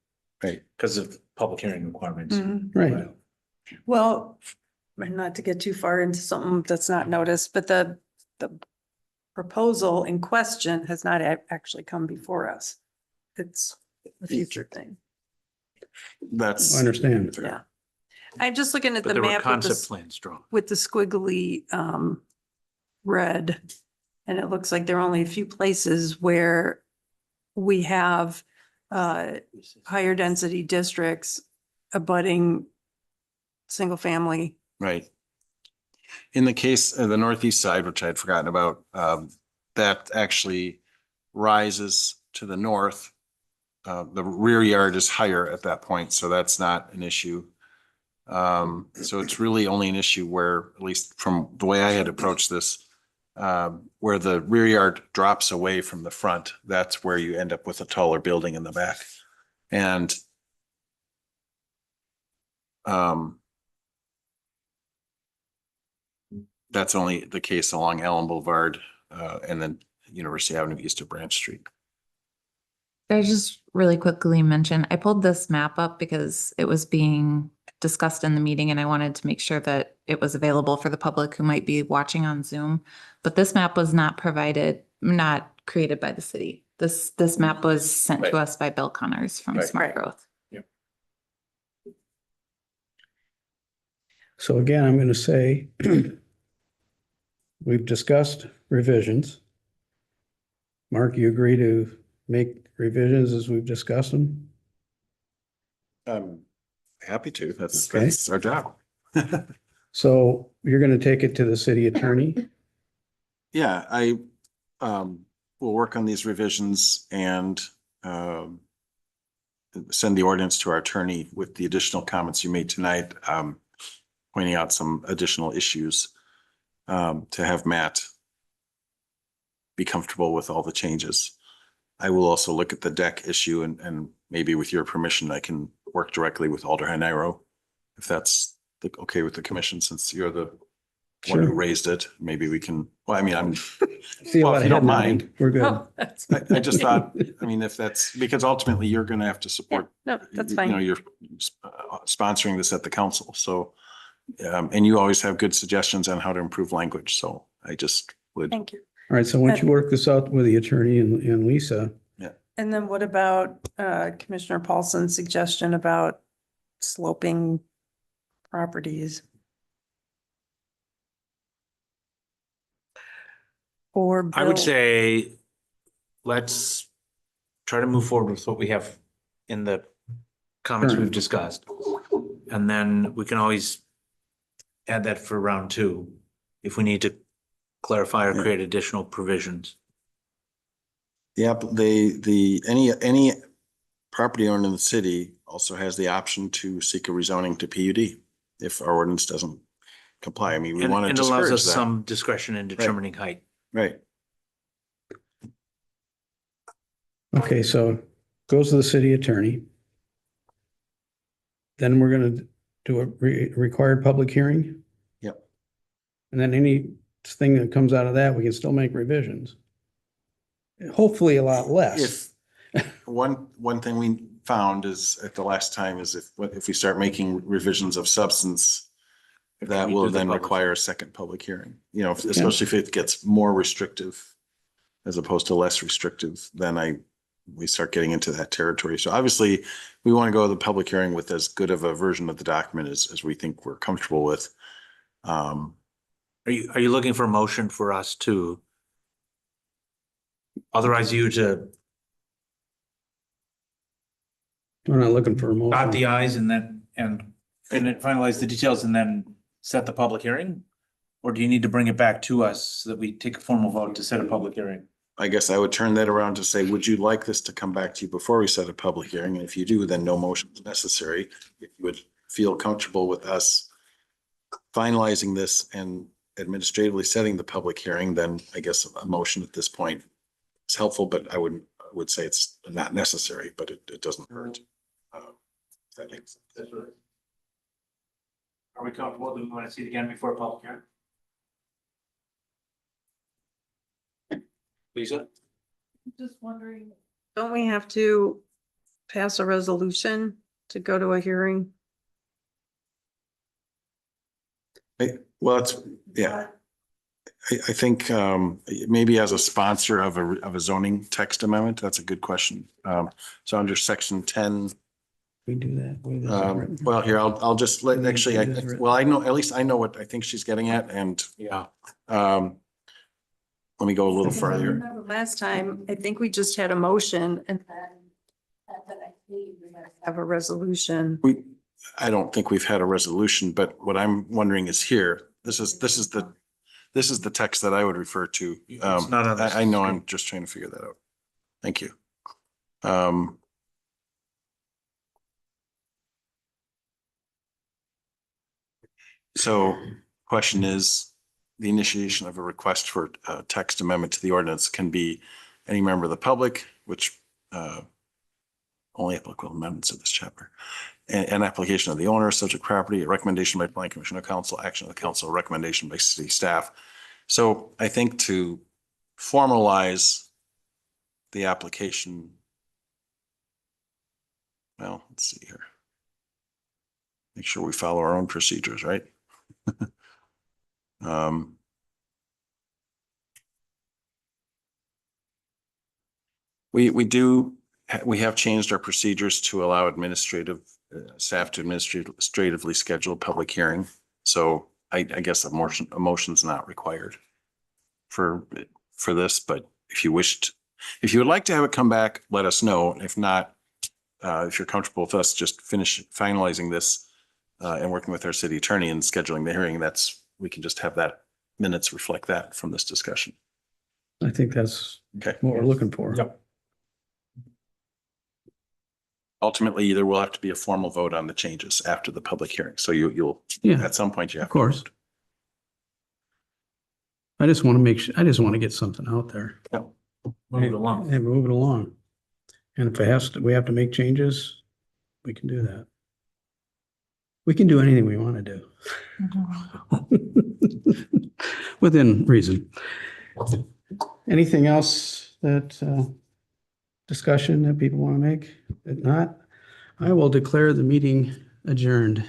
Speaker 2: Right.
Speaker 4: Because of public hearing requirements.
Speaker 1: Mhm.
Speaker 3: right.
Speaker 1: well, and not to get too far into something that's not noticed, but the proposal in question has not actually come before us. It's a future thing.
Speaker 2: That's.
Speaker 3: I understand.
Speaker 1: Yeah. I'm just looking at
Speaker 4: But
Speaker 1: the
Speaker 4: there were
Speaker 1: map with
Speaker 4: concept
Speaker 1: the,
Speaker 4: plans drawn.
Speaker 1: with the squiggly red. And it looks like there are only a few places where we have higher density districts abutting single family.
Speaker 2: Right. In the case of the northeast side, which I'd forgotten about, that actually rises to the north. The rear yard is higher at that point, so that's not an issue. So it's really only an issue where, at least from the way I had approached this, where the rear yard drops away from the front, that's where you end up with a taller building in the back. And that's only the case along Allen Boulevard, and then University Avenue east of Branch Street.
Speaker 5: I just really quickly mention, I pulled this map up because it was being discussed in the meeting and I wanted to make sure that it was available for the public who might be watching on Zoom. But this map was not created by the city. This map was sent
Speaker 2: Right.
Speaker 5: to us by Bill Connors from
Speaker 2: Right.
Speaker 5: Smart
Speaker 1: Right.
Speaker 5: Growth.
Speaker 3: So again, I'm going to say we've discussed revisions. Mark, you agree to make revisions as we've discussed them?
Speaker 2: I'm happy to. That's
Speaker 3: Okay.
Speaker 2: our job.
Speaker 3: So you're going to take it to the city attorney?
Speaker 2: Yeah, I will work on these revisions and send the ordinance to our attorney with the additional comments you made tonight, pointing out some additional issues to have Matt be comfortable with all the changes. I will also look at the deck issue and maybe with your permission, I can work directly with Alder Nairo. If that's okay with the commission, since you're the one who
Speaker 3: Sure.
Speaker 2: raised it, maybe we can, well, I mean, I'm,
Speaker 3: See a
Speaker 2: Well,
Speaker 3: lot
Speaker 2: if
Speaker 3: of
Speaker 2: you don't
Speaker 3: head nodding.
Speaker 2: mind.
Speaker 3: We're good.
Speaker 1: Oh, that's.
Speaker 2: I just thought, I mean, if that's, because ultimately you're gonna have to
Speaker 1: Yeah,
Speaker 2: support.
Speaker 1: no, that's
Speaker 2: You know,
Speaker 1: fine.
Speaker 2: you're sponsoring this at the council, so. And you always have good suggestions on how to improve language, so I just would.
Speaker 1: Thank you.
Speaker 3: All right, so once you work this out with the attorney and Lisa,
Speaker 1: And then what about Commissioner Paulson's suggestion about sloping properties? Or
Speaker 4: I would
Speaker 1: build-
Speaker 4: say, let's try to move forward with what we have in the comments
Speaker 3: Sure.
Speaker 4: we've discussed. And then we can always add that for round two, if we need to clarify or
Speaker 2: Yeah.
Speaker 4: create additional provisions.
Speaker 2: Yep, any property owned in the city also has the option to seek a rezoning to PUD if our ordinance doesn't comply. I mean, we
Speaker 4: And
Speaker 2: want to
Speaker 4: and allows
Speaker 2: discourage
Speaker 4: us
Speaker 2: that.
Speaker 4: some discretion in determining height.
Speaker 2: Right.
Speaker 3: Okay, so goes to the city attorney. Then we're gonna do a required public hearing.
Speaker 2: Yep.
Speaker 3: And then anything that comes out of that, we can still make revisions. Hopefully a lot less.
Speaker 2: If one thing we found is at the last time is if we start making revisions of substance, that
Speaker 4: We
Speaker 2: will
Speaker 4: do the
Speaker 2: then
Speaker 4: public
Speaker 2: require a second public hearing, you know, especially if it gets more restrictive as opposed to less restrictive, then we start getting into that territory. So obviously we want to go to the public hearing with as good of a version of the document as we think we're comfortable with.
Speaker 4: Are you looking for a motion for us to authorize you to
Speaker 3: We're not looking for a
Speaker 4: dot the
Speaker 3: motion.
Speaker 4: i's and then finalize the details and then set the public hearing? Or do you need to bring it back to us so that we take a formal vote to set a public hearing?
Speaker 2: I guess I would turn that around to say, would you like this to come back to you before we set a public hearing? And if you do, then no motion is necessary. If you would feel comfortable with us finalizing this and administratively setting the public hearing, then I guess a motion at this point is helpful, but I would say it's not necessary, but it doesn't hurt. If that makes sense.
Speaker 4: Are we comfortable? Do we want to see it again before a public hearing? Lisa?
Speaker 1: Just wondering. Don't we have to pass a resolution to go to a hearing?
Speaker 2: Well, yeah. I think maybe as a sponsor of a zoning text amendment, that's a good question. So under section 10,
Speaker 3: We do that. Where this is written.
Speaker 2: well, here, I'll just let, actually,
Speaker 3: It is written.
Speaker 2: well, I know, at least I know what I think she's getting at, and
Speaker 4: Yeah.
Speaker 2: let me go a little further.
Speaker 1: Remember last time, I think we just had a motion and then at the next meeting, we had to have a resolution.
Speaker 2: I don't think we've had a resolution, but what I'm wondering is here, this is the text that I would refer to.
Speaker 4: It's not on this
Speaker 2: I know,
Speaker 4: screen.
Speaker 2: I'm just trying to figure that out. Thank you. So question is, the initiation of a request for a text amendment to the ordinance can be any member of the public, which only applicable amendments of this chapter. An application of the owner, subject property, a recommendation by planning commission or council, action of the council, recommendation by city staff. So I think to formalize the application, well, let's see here. Make sure we follow our own procedures, right? We have changed our procedures to allow staff to administratively schedule a public hearing. So I guess a motion's not required for this, but if you would like to have it come back, let us know. If not, if you're comfortable with us just finalizing this and working with our city attorney and scheduling the hearing, we can just have that minutes reflect that from this discussion.
Speaker 3: I think that's
Speaker 2: Okay.
Speaker 3: what we're looking for.
Speaker 4: Yep.
Speaker 2: Ultimately, there will have to be a formal vote on the changes after the public hearing. So you'll,
Speaker 3: Yeah,
Speaker 2: at some point you have.
Speaker 3: of course. I just want to I just want to get something out there.
Speaker 4: Move it along.
Speaker 3: And move it along. And if we have to make changes, we can do that. We can do anything we want to do. Within reason. Anything else discussion that people want to make? If not, I will declare the meeting adjourned.